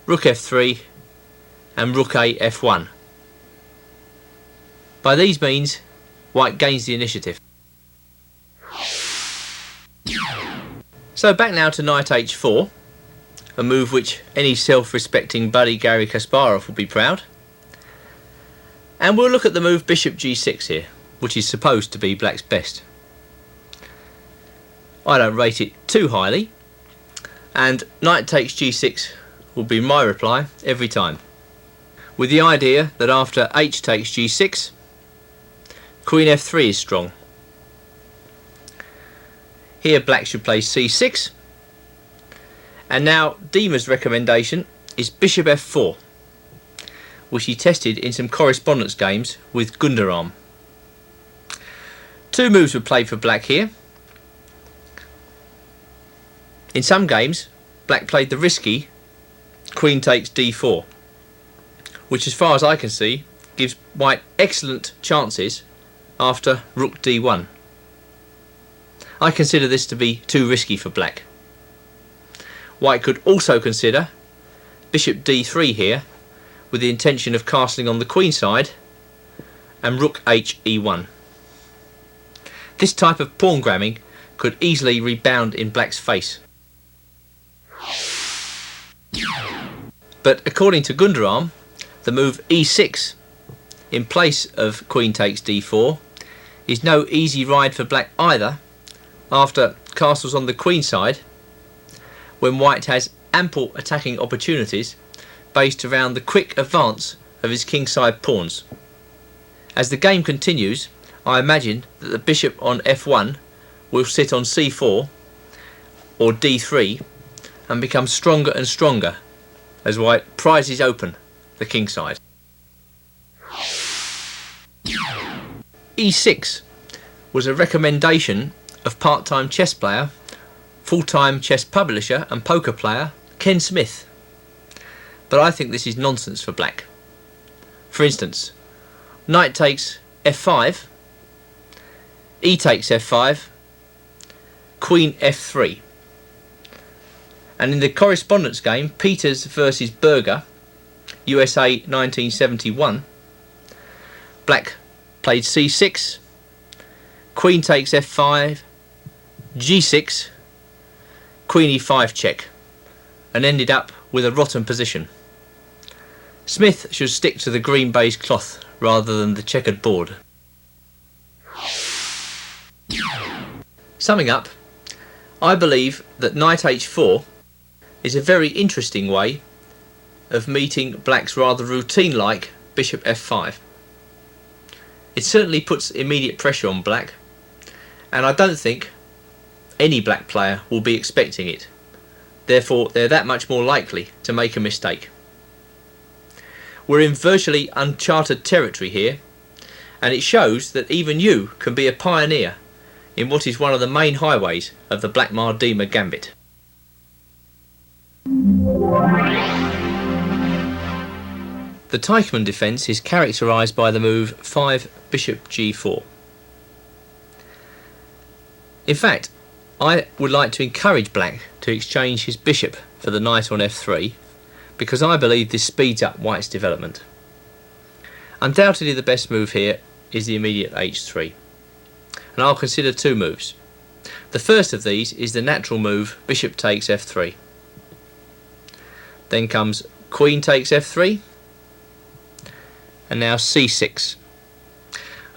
rook f3 and rook a f1. By these means, white gains the initiative. So back now to knight h4, a move which any self-respecting buddy Garry Kasparov will be proud. And we'll look at the move bishop g6 here, which is supposed to be black's best. I don't rate it too highly, and knight takes g6 will be my reply every time, with the idea that after h takes g6, queen f3 is strong. Here black should play c6, and now Diemer's recommendation is bishop f4, which he tested in some correspondence games with Gunderarm. Two moves were played for black here. In some games, black played the risky queen takes d4, which as far as I can see gives white excellent chances after rook d1. I consider this to be too risky for black. White could also consider bishop d3 here, with the intention of castling on the queen side, and rook e1. This type of pawn grabbing could easily rebound in black's face. But according to Gunderarm, the move e6 in place of queen takes d4 is no easy ride for black either, after castles on the queen side, when white has ample attacking opportunities based around the quick advance of his kingside pawns. As the game continues, I imagine that the bishop on f1 will sit on c4 or d3 and become stronger and stronger as white prizes open the kingside. e6 was a recommendation of part-time chess player, full-time chess publisher and poker player Ken Smith, but I think this is nonsense for black. For instance, knight takes f5, e takes f5, queen f3, and in the correspondence game Peters versus Berger, USA 1971, black played c6, queen takes f5, g6, queen e5 check, and ended up with a rotten position. Smith should stick to the green baize cloth rather than the checkered board. Summing up, I believe that knight h4 is a very interesting way of meeting black's rather routine-like bishop f5. It certainly puts immediate pressure on black, and I don't think any black player will be expecting it. Therefore, they're that much more likely to make a mistake. We're in virtually uncharted territory here, and it shows that even you can be a pioneer in what is one of the main highways of the Blackmar Diemer Gambit. The Teichmann defence is characterised by the move 5 bishop g4. In fact, I would like to encourage black to exchange his bishop for the knight on f3, because I believe this speeds up white's development. Undoubtedly the best move here is the immediate h3, and I'll consider two moves. The first of these is the natural move bishop takes f3. Then comes queen takes f3, and now c6.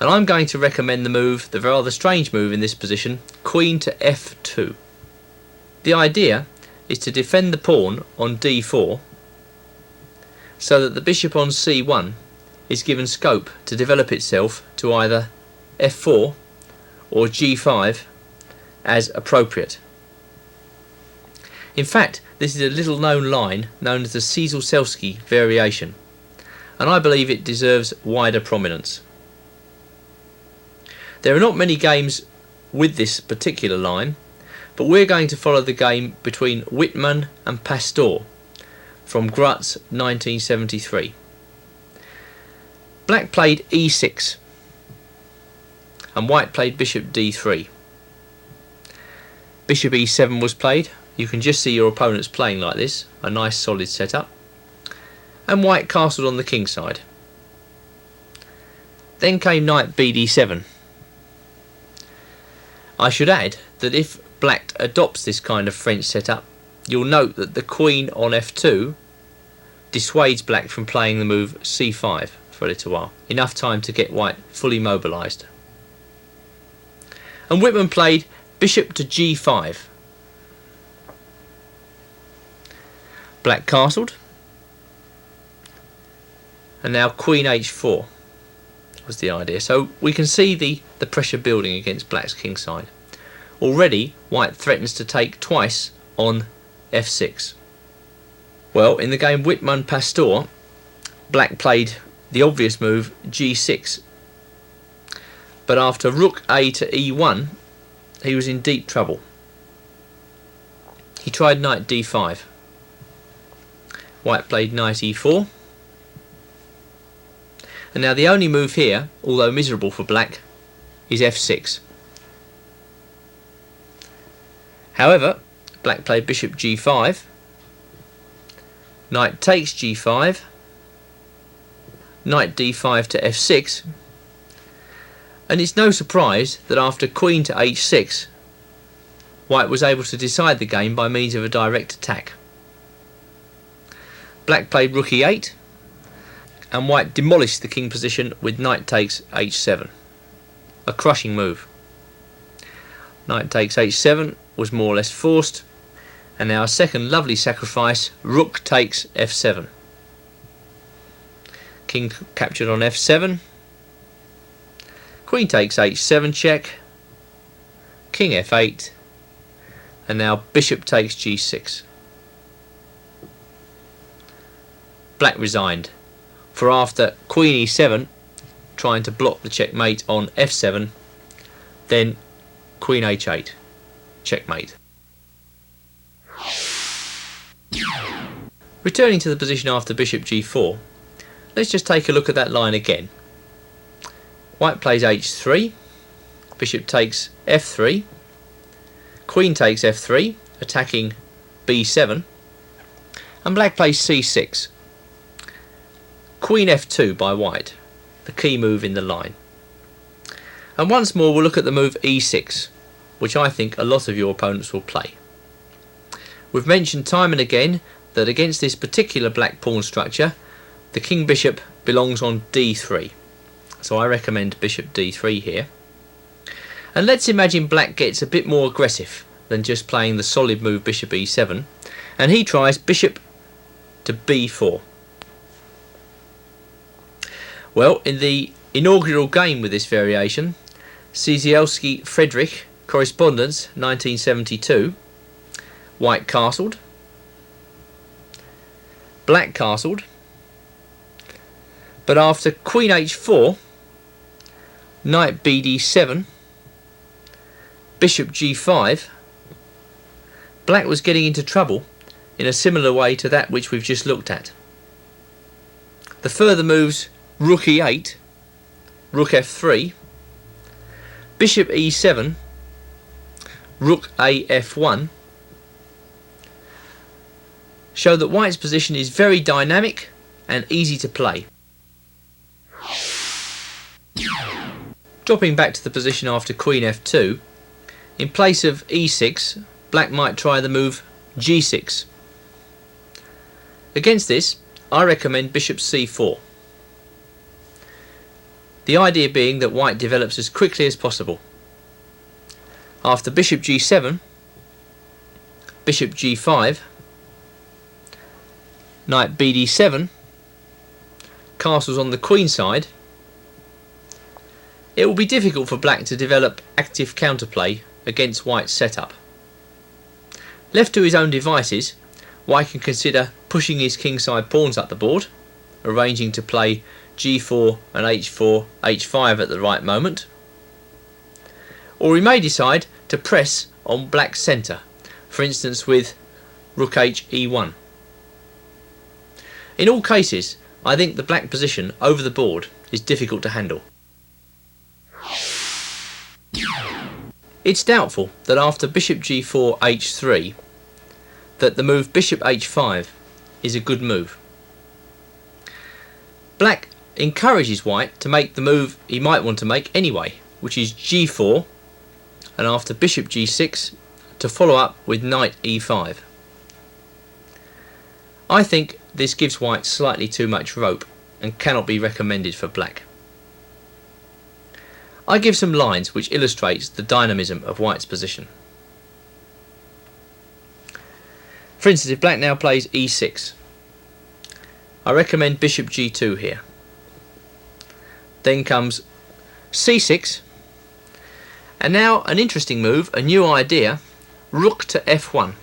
And I'm going to recommend the move, the rather strange move in this position, queen to f2. The idea is to defend the pawn on d4 so that the bishop on c1 is given scope to develop itself to either f4 or g5 as appropriate. In fact, this is a little known line known as the Cieślowski variation, and I believe it deserves wider prominence. There are not many games with this particular line, but we're going to follow the game between Whitman and Pastor from Grutz 1973. Black played e6 and white played bishop d3. Bishop e7 was played. You can just see your opponents playing like this, a nice solid setup. And white castled on the king side. Then came knight bd7. I should add that if black adopts this kind of French setup, you'll note that the queen on f2 dissuades black from playing the move c5 for a little while, enough time to get white fully mobilised. And Whitman played bishop to g5. Black castled, and now queen h4 was the idea. So we can see the pressure building against black's king side. Already white threatens to take twice on f6. Well, in the game Whitman Pastor, black played the obvious move g6, but after rook a to e1 he was in deep trouble. He tried knight d5. White played knight e4. And now the only move here, although miserable for black, is f6. However, black played bishop g5, knight takes g5, knight d5 to f6, and it's no surprise that after queen to h6, white was able to decide the game by means of a direct attack. Black played rook e8, and white demolished the king position with knight takes h7. A crushing move. Knight takes h7 was more or less forced, and now a second lovely sacrifice, rook takes f7. King captured on f7. Queen takes h7 check. King f8. And now bishop takes g6. Black resigned, for after queen e7, trying to block the checkmate on f7, then queen h8, checkmate. Returning to the position after bishop g4, let's just take a look at that line again. White plays h3, bishop takes f3, queen takes f3, attacking b7, and black plays c6. Queen f2 by white, the key move in the line. And once more we'll look at the move e6, which I think a lot of your opponents will play. We've mentioned time and again that against this particular black pawn structure, the king bishop belongs on d3. So I recommend bishop d3 here. And let's imagine black gets a bit more aggressive than just playing the solid move bishop e7, and he tries bishop to b4. Well, in the inaugural game with this variation, Ciesielski Frederick, correspondence 1972, white castled, black castled, but after queen h4, knight bd7, bishop g5, black was getting into trouble in a similar way to that which we've just looked at. The further moves rook e8, rook f3, bishop e7, rook a f1 show that white's position is very dynamic and easy to play. Dropping back to the position after queen f2, in place of e6, black might try the move g6. Against this, I recommend bishop c4. The idea being that white develops as quickly as possible. After bishop g7, bishop g5, knight bd7, castles on the queen side, it will be difficult for black to develop active counterplay against white's setup. Left to his own devices, white can consider pushing his kingside pawns up the board, arranging to play g4 and h4, h5 at the right moment, or he may decide to press on black's centre, for instance with rook h e1. In all cases, I think the black position over the board is difficult to handle. It's doubtful that after bishop g4 h3 that the move bishop h5 is a good move. Black encourages white to make the move he might want to make anyway, which is g4, and after bishop g6 to follow up with knight e5. I think this gives white slightly too much rope and cannot be recommended for black. I give some lines which illustrates the dynamism of white's position. For instance, if black now plays e6, I recommend bishop g2 here. Then comes c6, and now an interesting move, a new idea, rook to f1.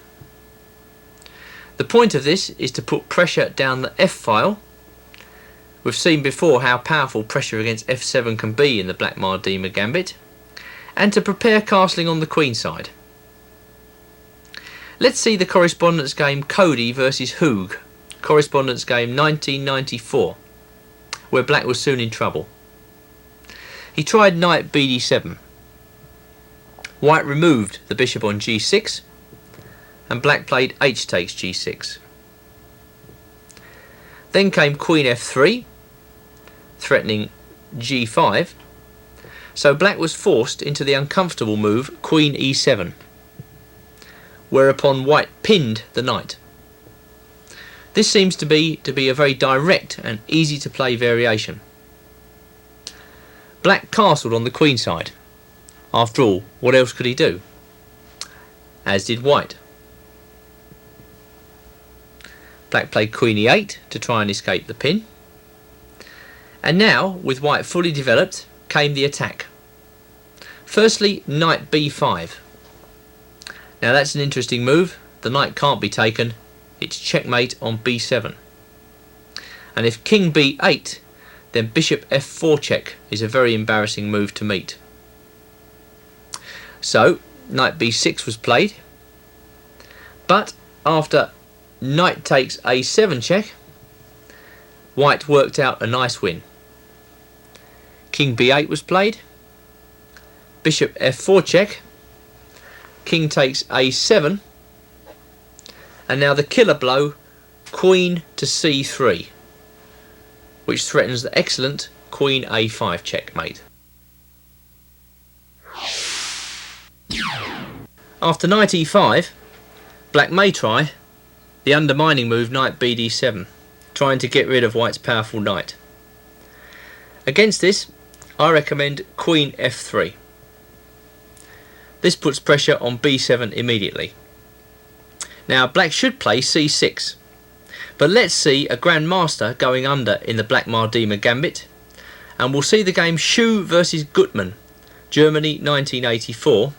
The point of this is to put pressure down the f file. We've seen before how powerful pressure against f7 can be in the Blackmar Diemer Gambit, and to prepare castling on the queen side. Let's see the correspondence game Cody versus Hoog, correspondence game 1994, where black was soon in trouble. He tried knight bd7. White removed the bishop on g6, and black played h takes g6. Then came queen f3, threatening g5, so black was forced into the uncomfortable move queen e7, whereupon white pinned the knight. This seems to be a very direct and easy to play variation. Black castled on the queen side. After all, what else could he do? As did white. Black played queen e8 to try and escape the pin. And now, with white fully developed, came the attack. Firstly, knight b5. Now that's an interesting move. The knight can't be taken. It's checkmate on b7. And if king b8, then bishop f4 check is a very embarrassing move to meet. So, knight b6 was played. But after knight takes a7 check, white worked out a nice win. King b8 was played. Bishop f4 check. King takes a7. And now the killer blow, queen to c3, which threatens the excellent queen a5 checkmate. After knight e5, black may try the undermining move knight bd7, trying to get rid of white's powerful knight. Against this, I recommend queen f3. This puts pressure on b7 immediately. Now black should play c6, but let's see a grandmaster going under in the Blackmar Diemer Gambit, and we'll see the game Schuh versus Gutmann, Germany 1984,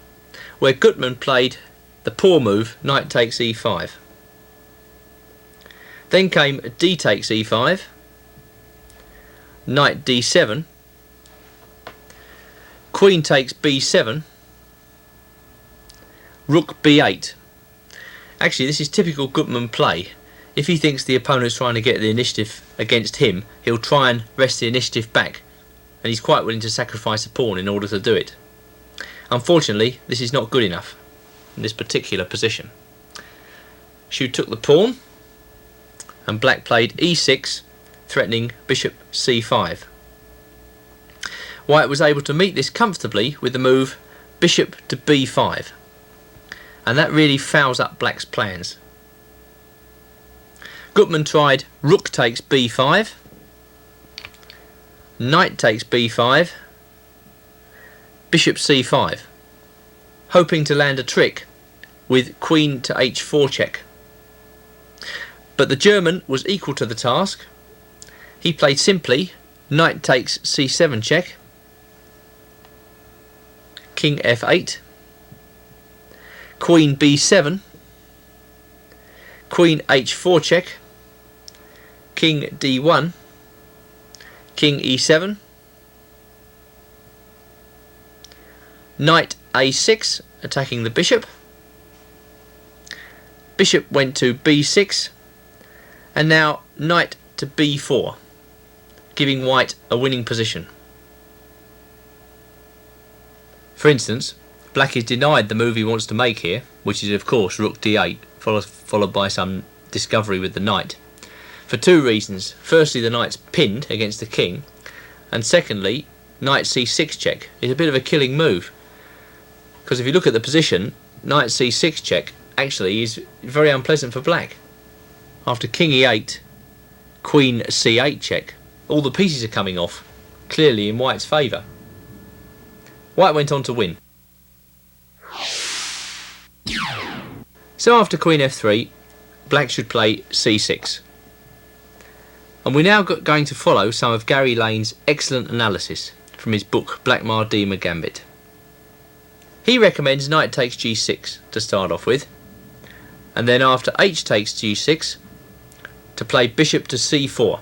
where Gutmann played the poor move knight takes e5. Then came d takes e5, knight d7, queen takes b7, rook b8. Actually, this is typical Gutmann play. If he thinks the opponent's trying to get the initiative against him, he'll try and wrest the initiative back, and he's quite willing to sacrifice a pawn in order to do it. Unfortunately, this is not good enough in this particular position. Schuh took the pawn, and black played e6, threatening bishop c5. White was able to meet this comfortably with the move bishop to b5, and that really fouls up black's plans. Gutmann tried rook takes b5, knight takes b5, bishop c5, hoping to land a trick with queen to h4 check. But the German was equal to the task. He played simply knight takes c7 check, king f8, queen b7, queen h4 check, king d1, king e7, knight a6 attacking the bishop, bishop went to b6, and now knight to b4, giving white a winning position. For instance, black is denied the move he wants to make here, which is of course rook d8, followed by some discovery with the knight, for two reasons. Firstly, the knight's pinned against the king, and secondly, knight c6 check is a bit of a killing move, because if you look at the position, knight c6 check actually is very unpleasant for black. After king e8, queen c8 check, all the pieces are coming off, clearly in white's favour. White went on to win. So after queen f3, black should play c6. And we're now going to follow some of Gary Lane's excellent analysis from his book Blackmar Diemer Gambit. He recommends knight takes g6 to start off with, and then after h takes g6 to play bishop to c4.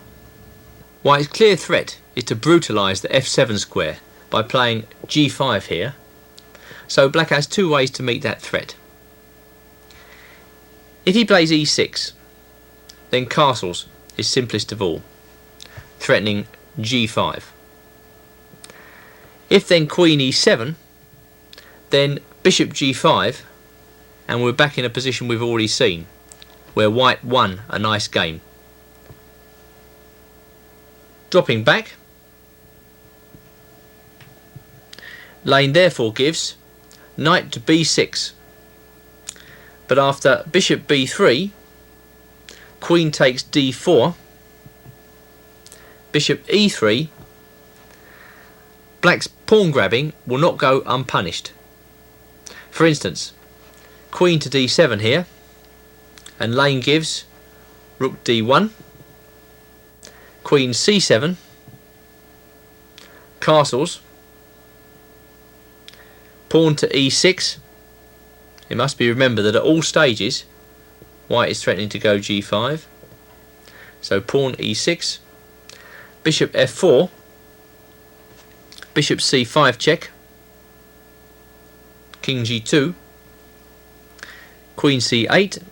White's clear threat is to brutalise the f7 square by playing g5 here, so black has two ways to meet that threat. If he plays e6, then castles is simplest of all, threatening g5. If then queen e7, then bishop g5, and we're back in a position we've already seen, where white won a nice game. Dropping back, Lane therefore gives knight to b6, but after bishop b3, queen takes d4, bishop e3, black's pawn grabbing will not go unpunished. For instance, queen to d7 here, and lane gives rook d1, queen c7, castles, pawn to e6. It must be remembered that at all stages white is threatening to go g5, so pawn e6, bishop f4, bishop c5 check, king g2, queen c8,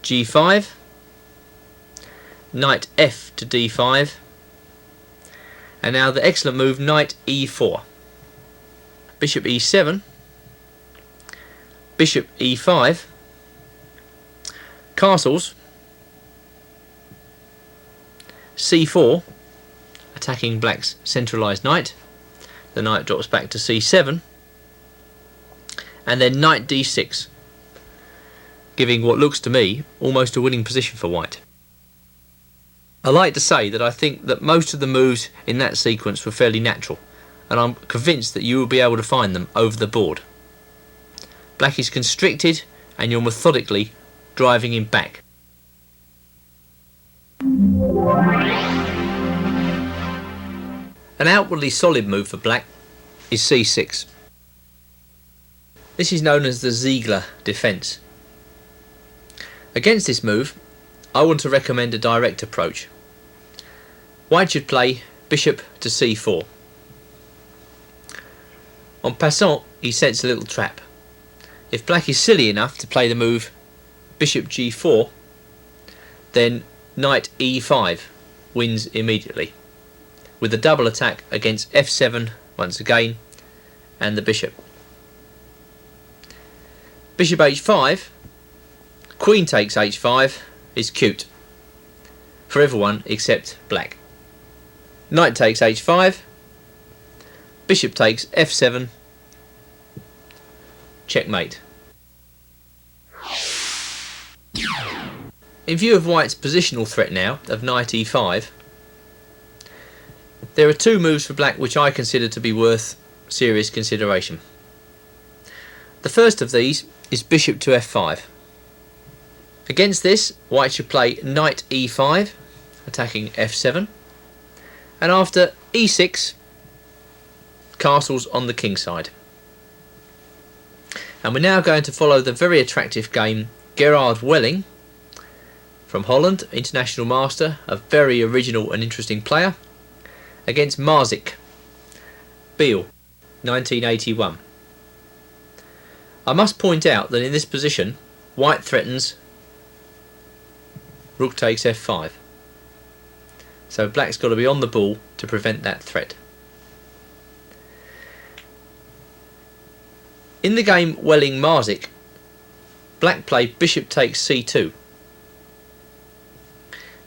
g5, knight f to d5, and now the excellent move knight e4, bishop e7, bishop e5, castles, c4, attacking black's centralised knight. The knight drops back to c7, and then knight d6, giving what looks to me almost a winning position for white. I like to say that I think that most of the moves in that sequence were fairly natural, and I'm convinced that you will be able to find them over the board. Black is constricted and you're methodically driving him back. An outwardly solid move for black is c6. This is known as the Ziegler defence. Against this move, I want to recommend a direct approach. White should play bishop to c4. En passant, he sets a little trap. If black is silly enough to play the move bishop g4, then knight e5 wins immediately, with a double attack against f7 once again, and the bishop. Bishop h5, queen takes h5 is cute for everyone except black. Knight takes h5, bishop takes f7, checkmate. In view of white's positional threat now of knight e5, there are two moves for black which I consider to be worth serious consideration. The first of these is bishop to f5. Against this, white should play knight e5, attacking f7, and after e6, castles on the king side. And we're now going to follow the very attractive game Gerard Welling from Holland, international master, a very original and interesting player, against Marzik Biel, 1981. I must point out that in this position, white threatens rook takes f5. So black's got to be on the ball to prevent that threat. In the game Welling-Marzik, black played bishop takes c2.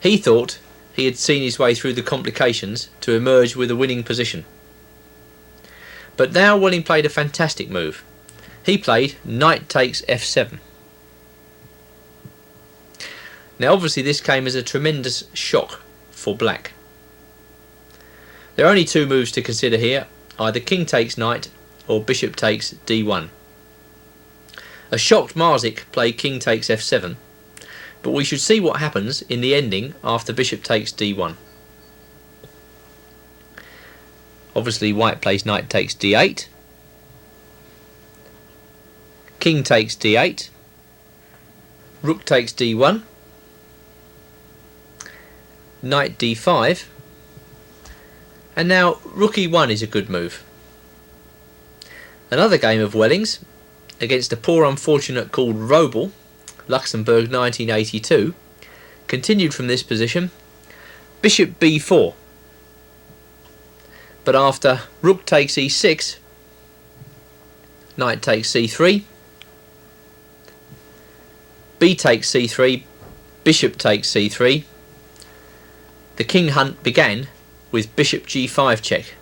He thought he had seen his way through the complications to emerge with a winning position. But now Welling played a fantastic move. He played knight takes f7. Now obviously this came as a tremendous shock for black. There are only two moves to consider here, either king takes knight or bishop takes d1. A shocked Marzik played king takes f7, but we should see what happens in the ending after bishop takes d1. Obviously white plays knight takes d8, king takes d8, rook takes d1, knight d5, and now rook e1 is a good move. Another game of Welling's against a poor unfortunate called Robel, Luxembourg 1982, continued from this position, bishop b4. But after rook takes e6, knight takes c3, b takes c3, bishop takes c3, the king hunt began with bishop g5 check.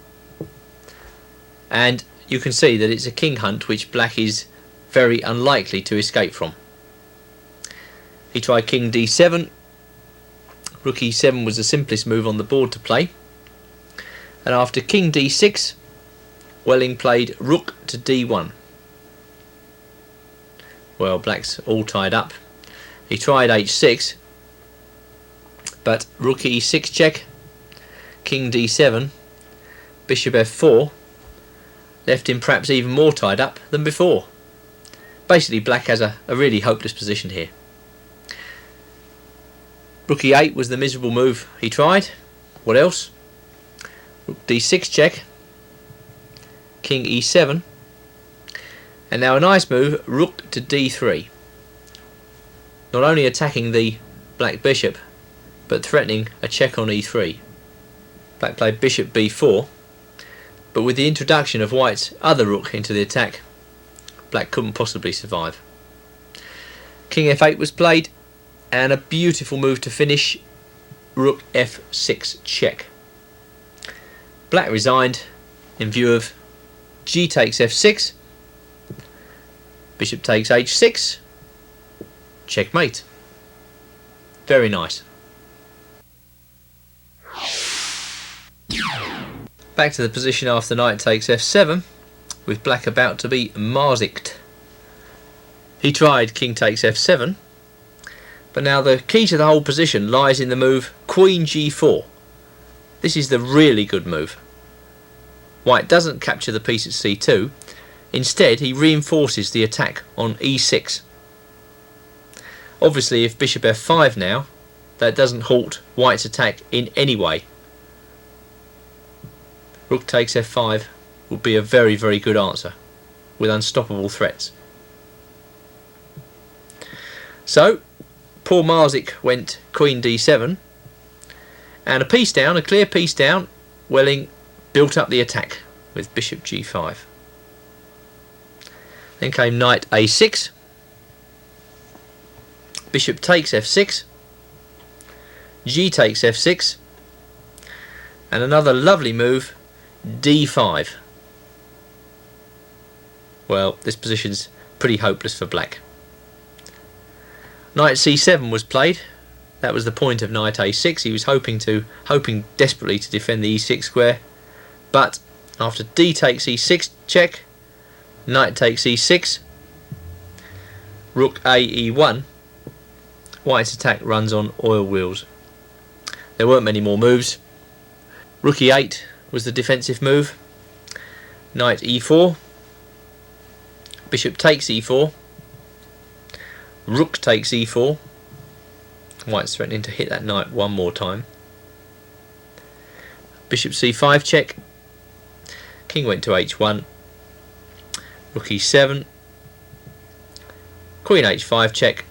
And you can see that it's a king hunt which black is very unlikely to escape from. He tried king d7. Rook e7 was the simplest move on the board to play. And after king d6, Welling played rook to d1. Well, black's all tied up. He tried h6, but rook e6 check, king d7, bishop f4 left him perhaps even more tied up than before. Basically, black has a really hopeless position here. Rook e8 was the miserable move he tried. What else? Rook d6 check, king e7, and now a nice move, rook to d3. Not only attacking the black bishop, but threatening a check on e3. Black played bishop b4, but with the introduction of white's other rook into the attack, black couldn't possibly survive. King f8 was played, and a beautiful move to finish, rook f6 check. Black resigned in view of g takes f6, bishop takes h6, checkmate. Very nice. Back to the position after knight takes f7, with black about to be marzicked. He tried king takes f7, but now the key to the whole position lies in the move queen g4. This is the really good move. White doesn't capture the piece at c2, instead he reinforces the attack on e6. Obviously, if bishop f5 now, that doesn't halt white's attack in any way. Rook takes f5 would be a very, very good answer, with unstoppable threats. So, poor Marzik went queen d7, and a piece down, a clear piece down, Welling built up the attack with bishop g5. Then came knight a6, bishop takes f6, g takes f6, and another lovely move, d5. Well, this position's pretty hopeless for black. Knight c7 was played. That was the point of knight a6. He was hoping desperately to defend the e6 square, but after d takes e6 check, knight takes e6, rook a e1, white's attack runs on oil wheels. There weren't many more moves. Rook e8 was the defensive move. Knight e4, bishop takes e4, rook takes e4. White's threatening to hit that knight one more time. Bishop c5 check, king went to h1, rook e7, queen h5 check,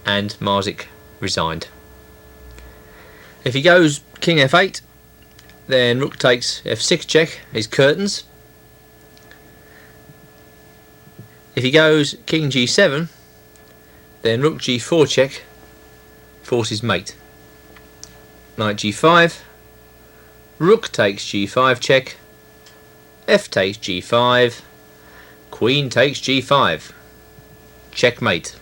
and Marzik resigned. If he goes king f8, then rook takes f6 check, his curtains. If he goes king g7, then rook g4 check, forces mate. Knight g5, rook takes g5 check, f takes g5, queen takes g5, checkmate.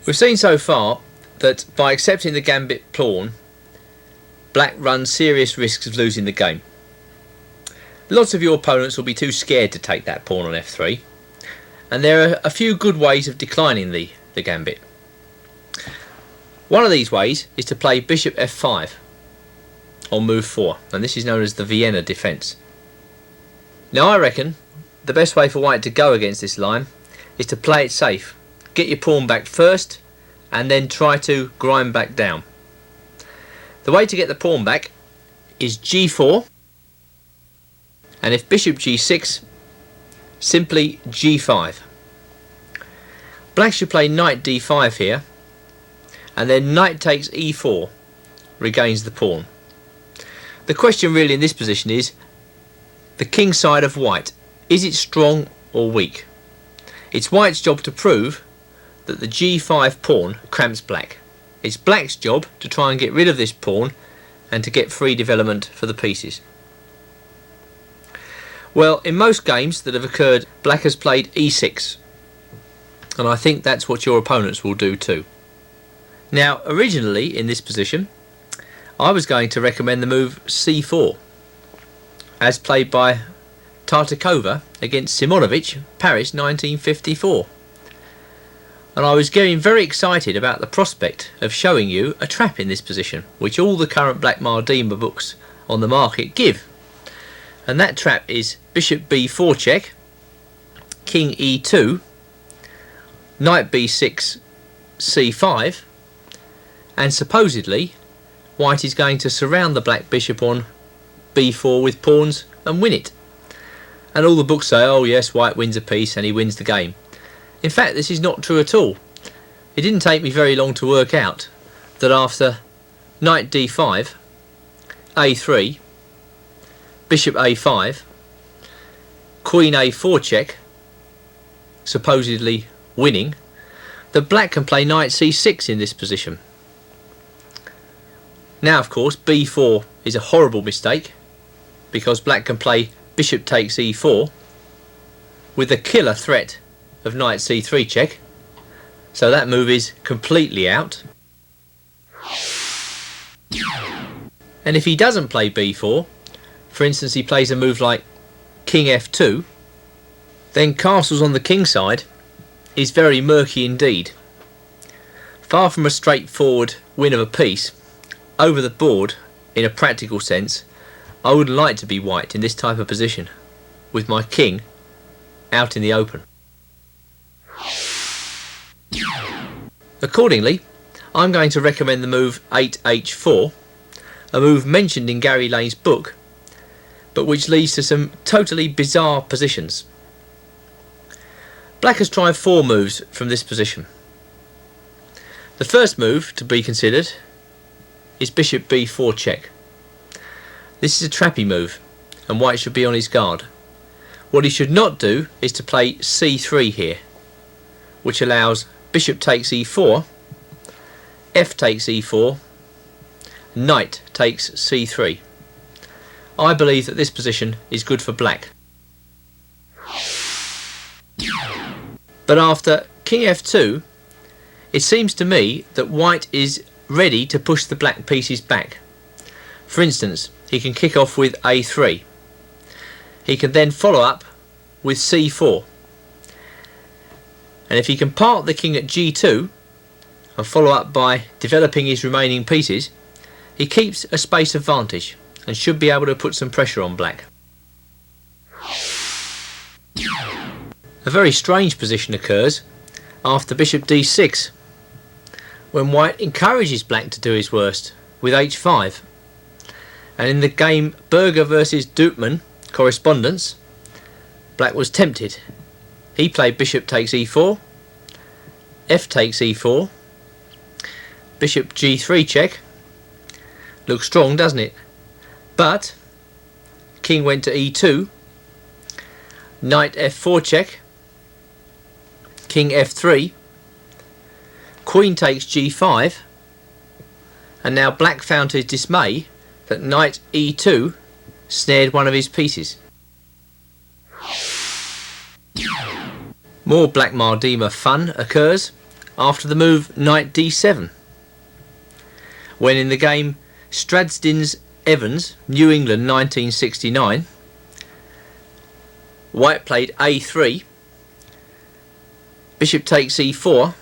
We've seen so far that by accepting the gambit pawn, black runs serious risks of losing the game. Lots of your opponents will be too scared to take that pawn on f3, and there are a few good ways of declining the gambit. One of these ways is to play bishop f5 on move 4, and this is known as the Vienna defence. Now I reckon the best way for white to go against this line is to play it safe. Get your pawn back first and then try to grind back down. The way to get the pawn back is g4, and if bishop g6, simply g5. Black should play knight d5 here, and then knight takes e4, regains the pawn. The question really in this position is the king side of white. Is it strong or weak? It's white's job to prove that the g5 pawn cramps black. It's black's job to try and get rid of this pawn and to get free development for the pieces. Well, in most games that have occurred, black has played e6, and I think that's what your opponents will do too. Now, originally in this position, I was going to recommend the move c4, as played by Tartakova against Simonovic, Paris 1954. And I was getting very excited about the prospect of showing you a trap in this position, which all the current Blackmar Diemer books on the market give. And that trap is bishop b4 check, king e2, knight b6, c5, and supposedly white is going to surround the black bishop on b4 with pawns and win it. And all the books say, oh yes, white wins a piece and he wins the game. In fact, this is not true at all. It didn't take me very long to work out that after knight d5, a3, bishop a5, queen a4 check, supposedly winning, that black can play knight c6 in this position. Now, of course, b4 is a horrible mistake, because black can play bishop takes e4 with the killer threat of knight c3 check, so that move is completely out. And if he doesn't play b4, for instance he plays a move like king f2, then castles on the king side is very murky indeed. Far from a straightforward win of a piece, over the board, in a practical sense, I would like to be white in this type of position, with my king out in the open. Accordingly, I'm going to recommend the move 8h4, a move mentioned in Gary Lane's book, but which leads to some totally bizarre positions. Black has tried 4 moves from this position. The first move to be considered is bishop b4 check. This is a trappy move, and white should be on his guard. What he should not do is to play c3 here, which allows bishop takes e4, f takes e4, knight takes c3. I believe that this position is good for black. But after king f2, it seems to me that white is ready to push the black pieces back. For instance, he can kick off with a3. He can then follow up with c4. And if he can park the king at g2 and follow up by developing his remaining pieces, he keeps a space advantage and should be able to put some pressure on black. A very strange position occurs after bishop d6, when white encourages black to do his worst with h5. And in the game Berger versus Dutman correspondence, black was tempted. He played bishop takes e4, f takes e4, bishop g3 check. Looks strong, doesn't it? But king went to e2, knight f4 check, king f3, queen takes g5, and now black found to his dismay that knight e2 snared one of his pieces. More Blackmar Diemer fun occurs after the move knight d7, when in the game Stradsdins Evans, New England 1969, white played a3, bishop takes e4,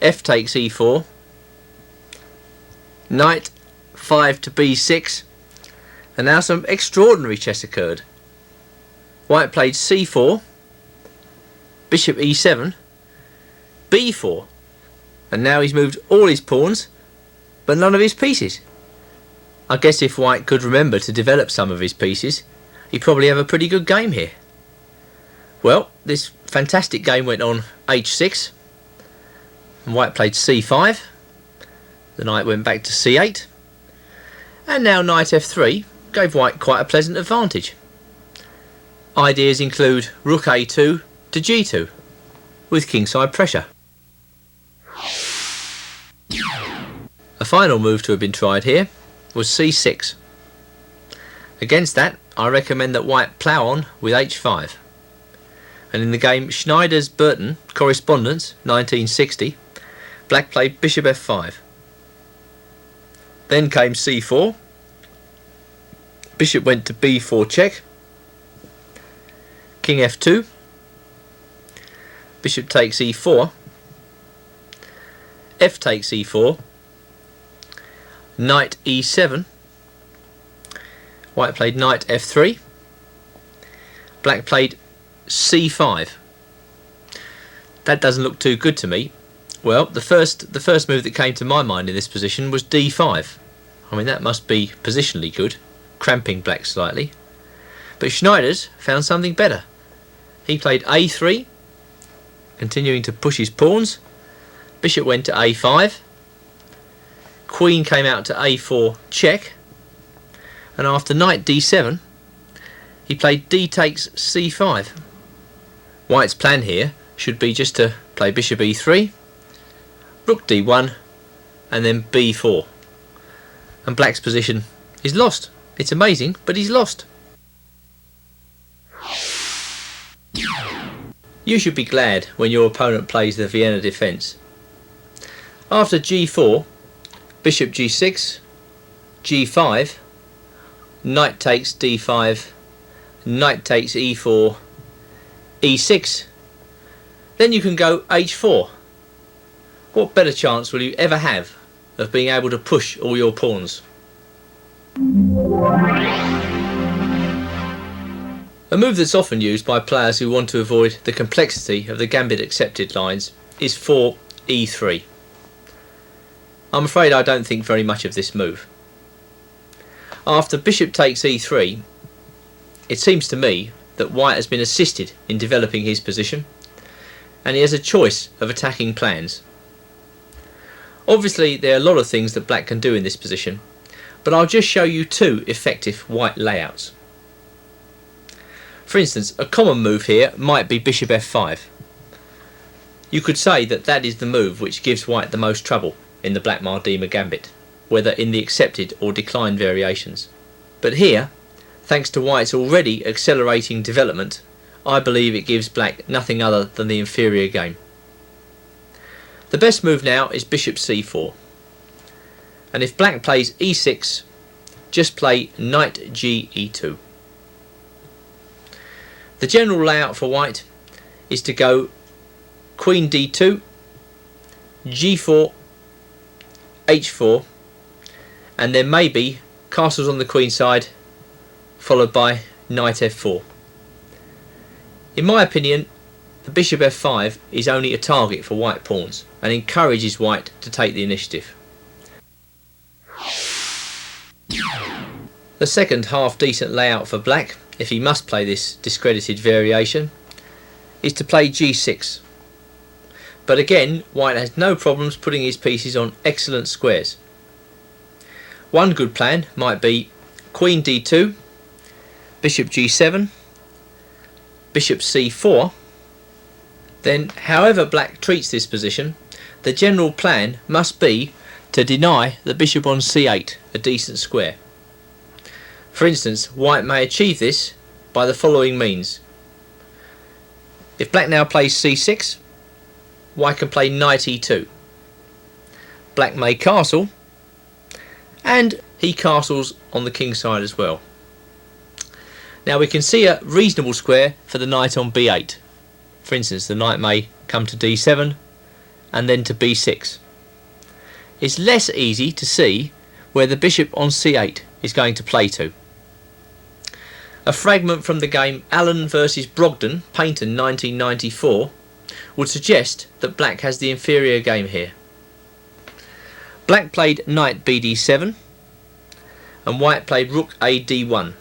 f takes e4, knight 5 to b6, and now some extraordinary chess occurred. White played c4, bishop e7, b4, and now he's moved all his pawns but none of his pieces. I guess if white could remember to develop some of his pieces, he'd probably have a pretty good game here. Well, this fantastic game went on h6, and white played c5, the knight went back to c8, and now knight f3 gave white quite a pleasant advantage. Ideas include rook a2 to g2 with kingside pressure. A final move to have been tried here was c6. Against that, I recommend that white plough on with h5. And in the game Schneider's-Burton Correspondence 1960, black played bishop f5. Then came c4. Bishop went to b4 check. King f2. Bishop takes e4. F takes e4. Knight e7. White played knight f3. Black played c5. That doesn't look too good to me. Well, the first move that came to my mind in this position was d5. I mean, that must be positionally good, cramping black slightly. But Schneider's found something better. He played a3, continuing to push his pawns. Bishop went to a5. Queen came out to a4 check. And after knight d7, he played d takes c5. White's plan here should be just to play bishop e3, rook d1, and then b4. And black's position is lost. It's amazing, but he's lost. You should be glad when your opponent plays the Vienna defence. After g4, bishop g6, g5, knight takes d5, knight takes e4, e6, then you can go h4. What better chance will you ever have of being able to push all your pawns? A move that's often used by players who want to avoid the complexity of the gambit accepted lines is 4e3. I'm afraid I don't think very much of this move. After bishop takes e3, it seems to me that white has been assisted in developing his position, and he has a choice of attacking plans. Obviously there are a lot of things that black can do in this position, but I'll just show you two effective white layouts. For instance, a common move here might be bishop f5. You could say that that is the move which gives white the most trouble in the Blackmar Diemer Gambit, whether in the accepted or declined variations. But here, thanks to white's already accelerating development, I believe it gives black nothing other than the inferior game. The best move now is bishop c4, and if black plays e6, just play knight g e2. The general layout for white is to go queen d2, g4, h4, and then maybe castles on the queen side, followed by knight f4. In my opinion, the bishop f5 is only a target for white pawns and encourages white to take the initiative. The second half decent layout for black, if he must play this discredited variation, is to play g6. But again, white has no problems putting his pieces on excellent squares. One good plan might be queen d2, bishop g7, bishop c4. Then, however black treats this position, the general plan must be to deny the bishop on c8 a decent square. For instance, white may achieve this by the following means. If black now plays c6, white can play knight e2. Black may castle, and he castles on the king side as well. Now we can see a reasonable square for the knight on b8. For instance, the knight may come to d7 and then to b6. It's less easy to see where the bishop on c8 is going to play to. A fragment from the game Allen vs Brogdon, Paynton 1994, would suggest that black has the inferior game here. Black played knight bd7 and white played rook a d1.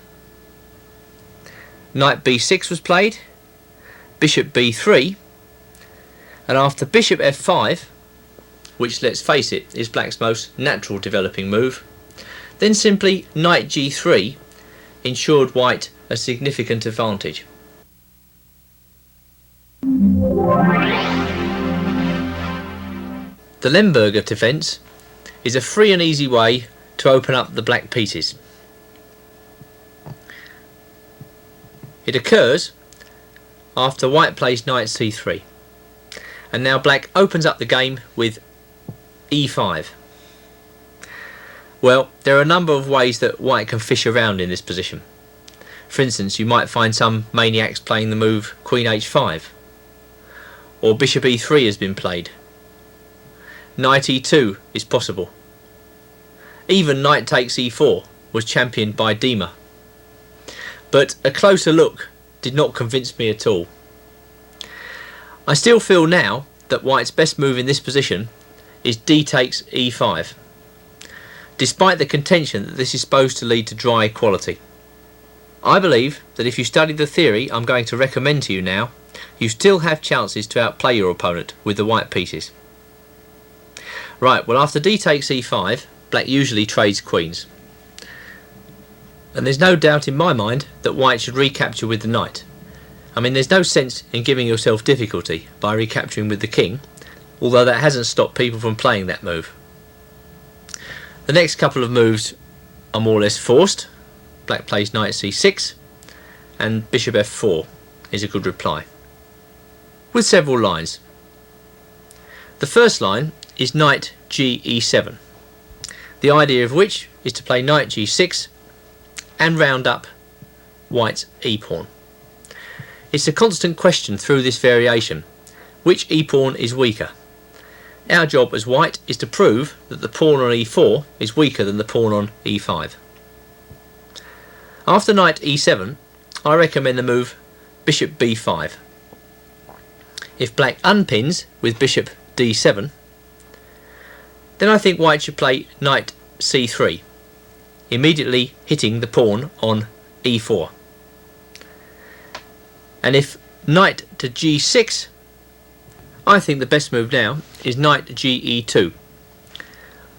Knight b6 was played, bishop b3, and after bishop f5, which let's face it is black's most natural developing move, then simply knight g3 ensured white a significant advantage. The Lemberger defence is a free and easy way to open up the black pieces. It occurs after white plays knight c3, and now black opens up the game with e5. Well, there are a number of ways that white can fish around in this position. For instance, you might find some maniacs playing the move queen h5, or bishop e3 has been played. Knight e2 is possible. Even knight takes e4 was championed by Diemer. But a closer look did not convince me at all. I still feel now that white's best move in this position is d takes e5, despite the contention that this is supposed to lead to dry equality. I believe that if you study the theory I'm going to recommend to you now, you still have chances to outplay your opponent with the white pieces. Right, well, after d takes e5, black usually trades queens. And there's no doubt in my mind that white should recapture with the knight. I mean, there's no sense in giving yourself difficulty by recapturing with the king, although that hasn't stopped people from playing that move. The next couple of moves are more or less forced. Black plays knight c6, and bishop f4 is a good reply, with several lines. The first line is knight ge7, the idea of which is to play knight g6 and round up white's e-pawn. It's a constant question through this variation: which e-pawn is weaker? Our job as white is to prove that the pawn on e4 is weaker than the pawn on e5. After knight e7, I recommend the move bishop b5. If black unpins with bishop d7, then I think white should play knight c3, immediately hitting the pawn on e4. And if knight to g6, I think the best move now is knight ge2.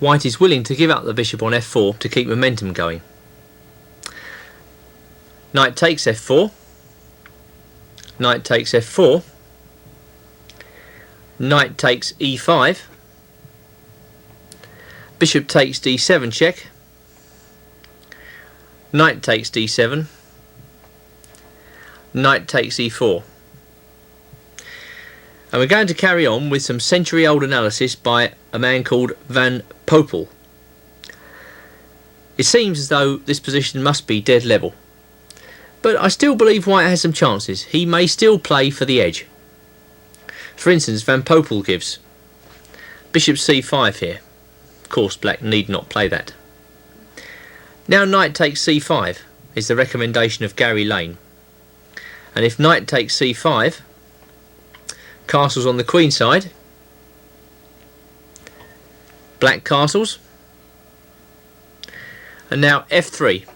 White is willing to give up the bishop on f4 to keep momentum going. Knight takes f4, knight takes f4, knight takes e5, bishop takes d7 check, knight takes d7, knight takes e4. And we're going to carry on with some century-old analysis by a man called Van Poppel. It seems as though this position must be dead level, but I still believe white has some chances. He may still play for the edge. For instance, Van Poppel gives bishop c5 here. Of course, black need not play that. Now knight takes c5 is the recommendation of Gary Lane. And if knight takes c5, castles on the queen side, black castles, and now f3,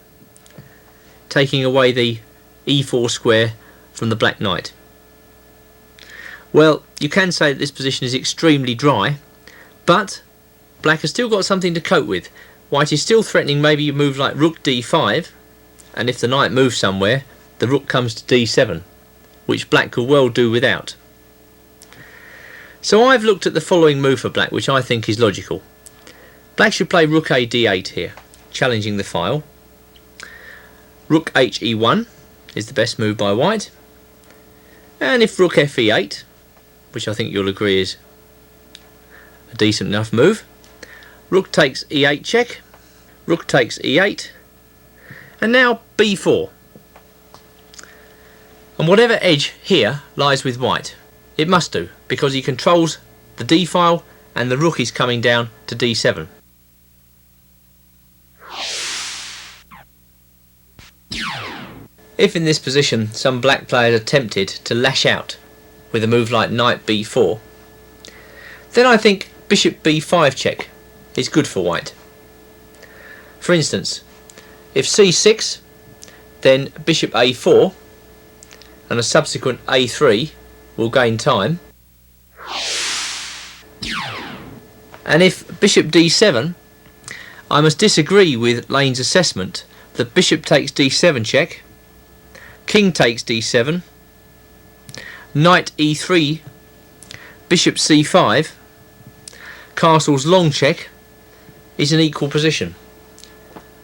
taking away the e4 square from the black knight. Well, you can say that this position is extremely dry, but black has still got something to cope with. White is still threatening maybe a move like rook d5, and if the knight moves somewhere, the rook comes to d7, which black could well do without. So I've looked at the following move for black, which I think is logical. Black should play rook a d8 here, challenging the file. Rook h e1 is the best move by white, and if rook f e8, which I think you'll agree is a decent enough move, rook takes e8 check, rook takes e8, and now b4. And whatever edge here lies with white, it must do, because he controls the d file and the rook is coming down to d7. If in this position some black players are tempted to lash out with a move like knight b4, then I think bishop b5 check is good for white. For instance, if c6, then bishop a4 and a subsequent a3 will gain time, and if bishop d7, I must disagree with Lane's assessment that bishop takes d7 check, king takes d7, knight e3, bishop c5, castle's long check is an equal position.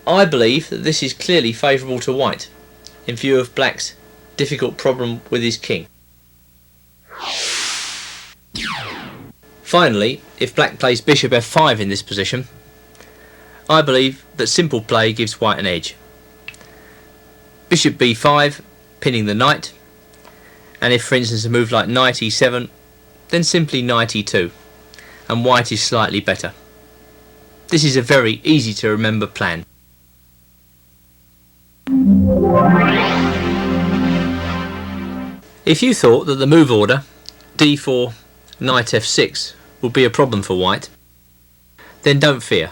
I believe that this is clearly favourable to white in view of black's difficult problem with his king. Finally, if black plays bishop f5 in this position, I believe that simple play gives white an edge. Bishop b5, pinning the knight, and if for instance a move like knight e7, then simply knight e2, and white is slightly better. This is a very easy to remember plan. If you thought that the move order d4, knight f6 would be a problem for white, then don't fear.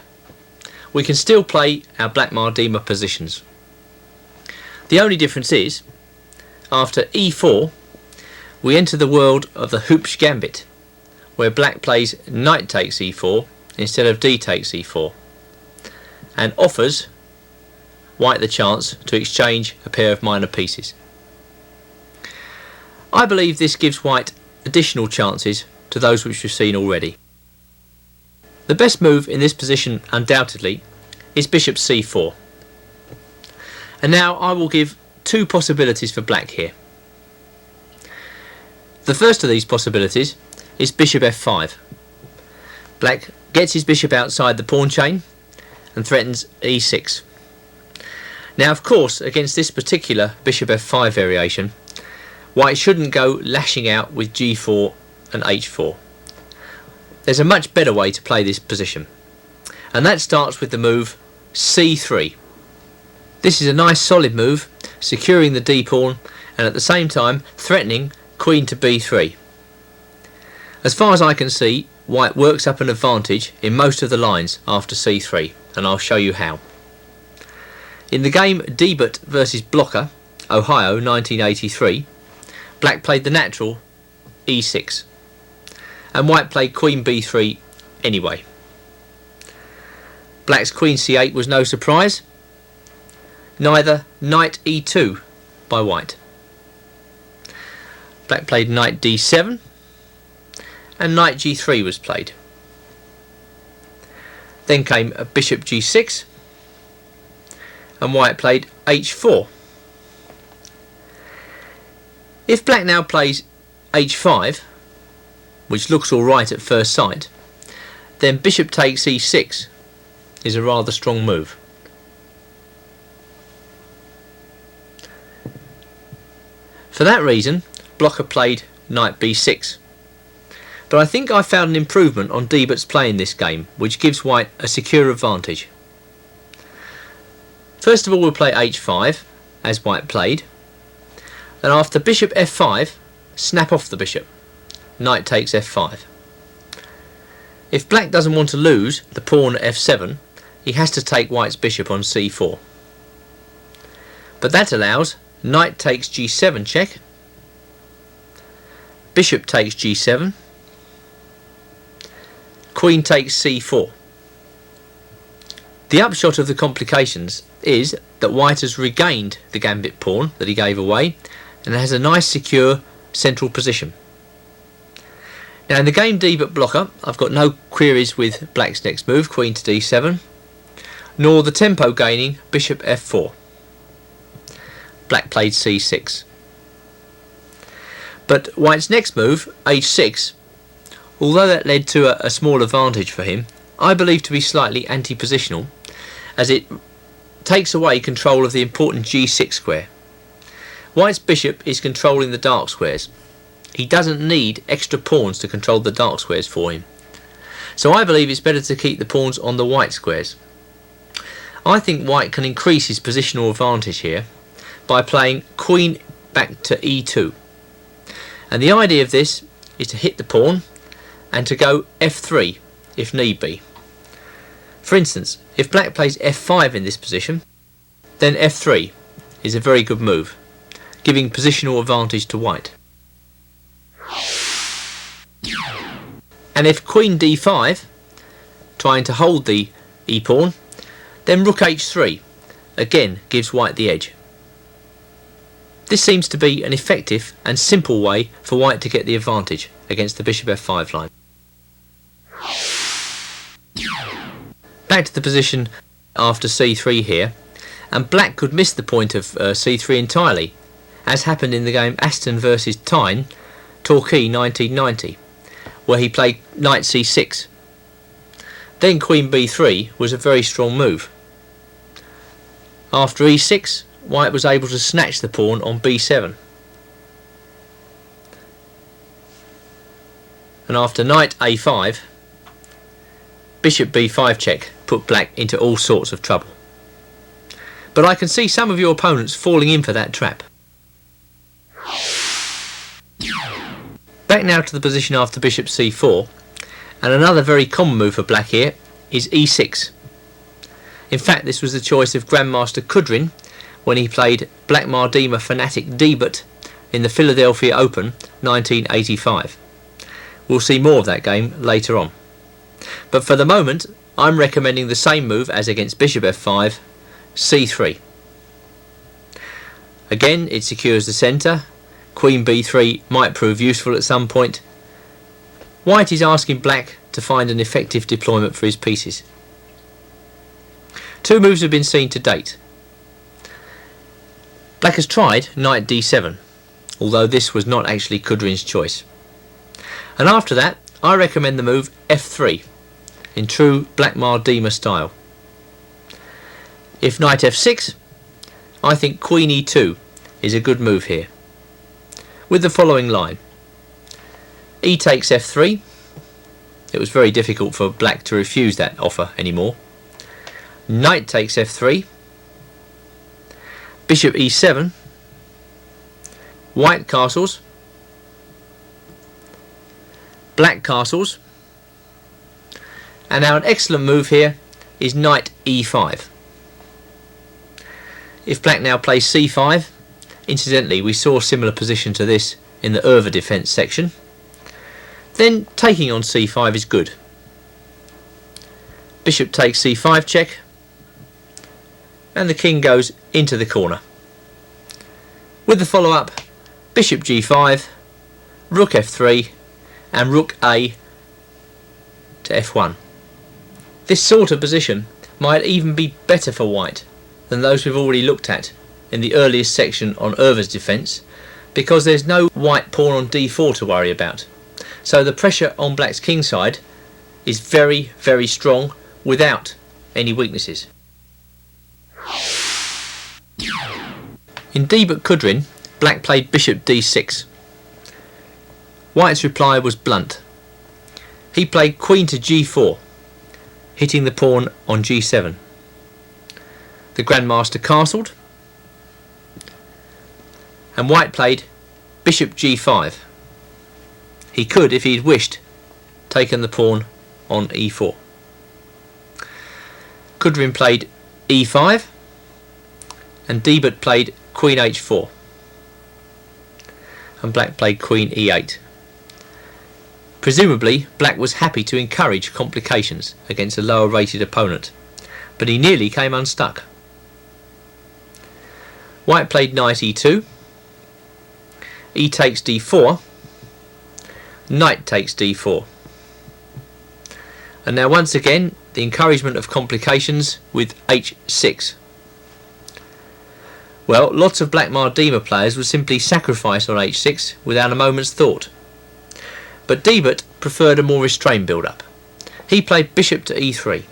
We can still play our Blackmar Diemer positions. The only difference is, after e4, we enter the world of the Foxy Gambit, where black plays knight takes e4 instead of d takes e4, and offers white the chance to exchange a pair of minor pieces. I believe this gives white additional chances to those which we've seen already. The best move in this position undoubtedly is bishop c4. And now I will give two possibilities for black here. The first of these possibilities is bishop f5. Black gets his bishop outside the pawn chain and threatens e6. Now of course, against this particular bishop f5 variation, white shouldn't go lashing out with g4 and h4. There's a much better way to play this position, and that starts with the move c3. This is a nice solid move, securing the d pawn and at the same time threatening queen to b3. As far as I can see, white works up an advantage in most of the lines after c3, and I'll show you how. In the game Debut versus Blocker, Ohio 1983, black played the natural e6, and white played queen b3 anyway. Black's queen c8 was no surprise, neither knight e2 by white. Black played knight d7, and knight g3 was played. Then came a bishop g6, and white played h4. If black now plays h5, which looks alright at first sight, then bishop takes e6 is a rather strong move. For that reason, Blocker played knight b6. But I think I found an improvement on Debut's play in this game, which gives white a secure advantage. First of all, we'll play h5, as white played, and after bishop f5, snap off the bishop. Knight takes f5. If black doesn't want to lose the pawn at f7, he has to take white's bishop on c4. But that allows knight takes g7 check, bishop takes g7, queen takes c4. The upshot of the complications is that white has regained the gambit pawn that he gave away and has a nice secure central position. Now in the game Debut Blocker, I've got no queries with black's next move, queen to d7, nor the tempo gaining bishop f4. Black played c6. But white's next move, h6, although that led to a small advantage for him, I believe to be slightly anti-positional, as it takes away control of the important g6 square. White's bishop is controlling the dark squares. He doesn't need extra pawns to control the dark squares for him. So I believe it's better to keep the pawns on the white squares. I think white can increase his positional advantage here by playing queen back to e2. And the idea of this is to hit the pawn and to go f3 if need be. For instance, if black plays f5 in this position, then f3 is a very good move, giving positional advantage to white. And if queen d5, trying to hold the e-pawn, then rook h3 again gives white the edge. This seems to be an effective and simple way for white to get the advantage against the bishop f5 line. Back to the position after c3 here, and black could miss the point of c3 entirely, as happened in the game Aston vs Tyne, Torquay 1990, where he played knight c6. Then queen b3 was a very strong move. After e6, white was able to snatch the pawn on b7. And after knight a5, bishop b5 check put black into all sorts of trouble. But I can see some of your opponents falling in for that trap. Back now to the position after bishop c4, and another very common move for black here is e6. In fact, this was the choice of Grandmaster Kudrin when he played Blackmar Diemer Fanatic Gambit in the Philadelphia Open 1985. We'll see more of that game later on. But for the moment, I'm recommending the same move as against bishop f5, c3. Again, it secures the centre. Queen b3 might prove useful at some point. White is asking black to find an effective deployment for his pieces. Two moves have been seen to date. Black has tried knight d7, although this was not actually Kudrin's choice. And after that, I recommend the move f3, in true Blackmar Diemer style. If knight f6, I think queen e2 is a good move here, with the following line. E takes f3. It was very difficult for black to refuse that offer anymore. Knight takes f3. Bishop e7. White castles. Black castles. And now an excellent move here is knight e5. If black now plays c5, incidentally we saw a similar position to this in the Irva defence section, then taking on c5 is good. Bishop takes c5 check, and the king goes into the corner. With the follow-up, bishop g5, rook f3, and rook a to f1. This sort of position might even be better for white than those we've already looked at in the earliest section on Irva's defence, because there's no white pawn on d4 to worry about. So the pressure on black's king side is very, very strong without any weaknesses. In Dieber Kudrin, black played bishop d6. White's reply was blunt. He played queen to g4, hitting the pawn on g7. The Grandmaster castled, and white played bishop g5. He could, if he'd wished, taken the pawn on e4. Kudrin played e5, and Diebert played queen h4, and black played queen e8. Presumably, black was happy to encourage complications against a lower rated opponent, but he nearly came unstuck. White played knight e2, e takes d4, knight takes d4. And now once again, the encouragement of complications with h6. Well, lots of Blackmar Diemer players would simply sacrifice on h6 without a moment's thought. But Diebert preferred a more restrained build-up. He played bishop to e3.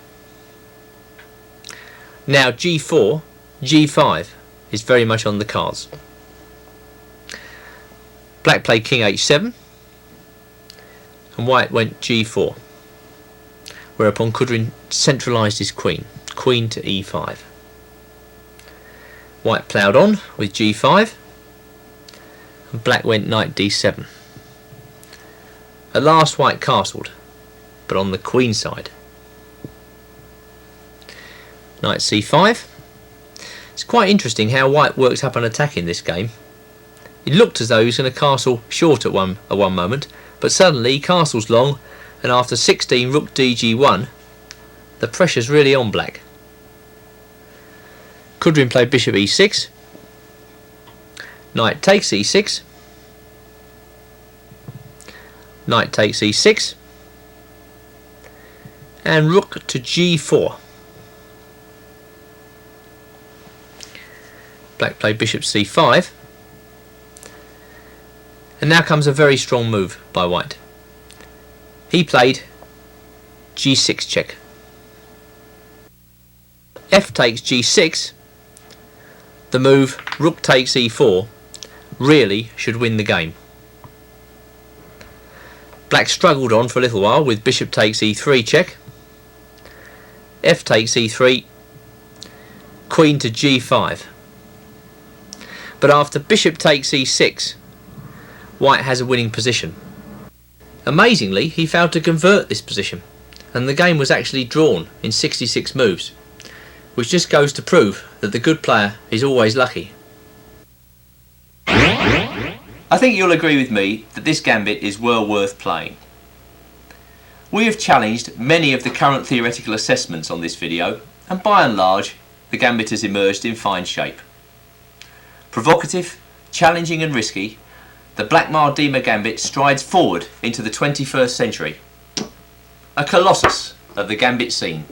Now g4, g5 is very much on the cards. Black played king h7, and white went g4, whereupon Kudrin centralised his queen, queen to e5. White ploughed on with g5, and black went knight d7. At last white castled, but on the queen side. Knight c5. It's quite interesting how white worked up an attack in this game. It looked as though he was going to castle short at one moment, but suddenly he castles long, and after 16 rook dg1, the pressure's really on black. Kudrin played bishop e6, knight takes e6, knight takes e6, and rook to g4. Black played bishop c5, And now comes a very strong move by white. He played g6 check. F takes g6. The move rook takes e4 really should win the game. Black struggled on for a little while with bishop takes e3 check. F takes e3. Queen to g5. But after bishop takes e6, white has a winning position. Amazingly, he failed to convert this position, and the game was actually drawn in 66 moves, which just goes to prove that the good player is always lucky. I think you'll agree with me that this gambit is well worth playing. We have challenged many of the current theoretical assessments on this video, and by and large, the gambit has emerged in fine shape. Provocative, challenging and risky, the Blackmar Diemer Gambit strides forward into the 21st century. A colossus of the gambit scene.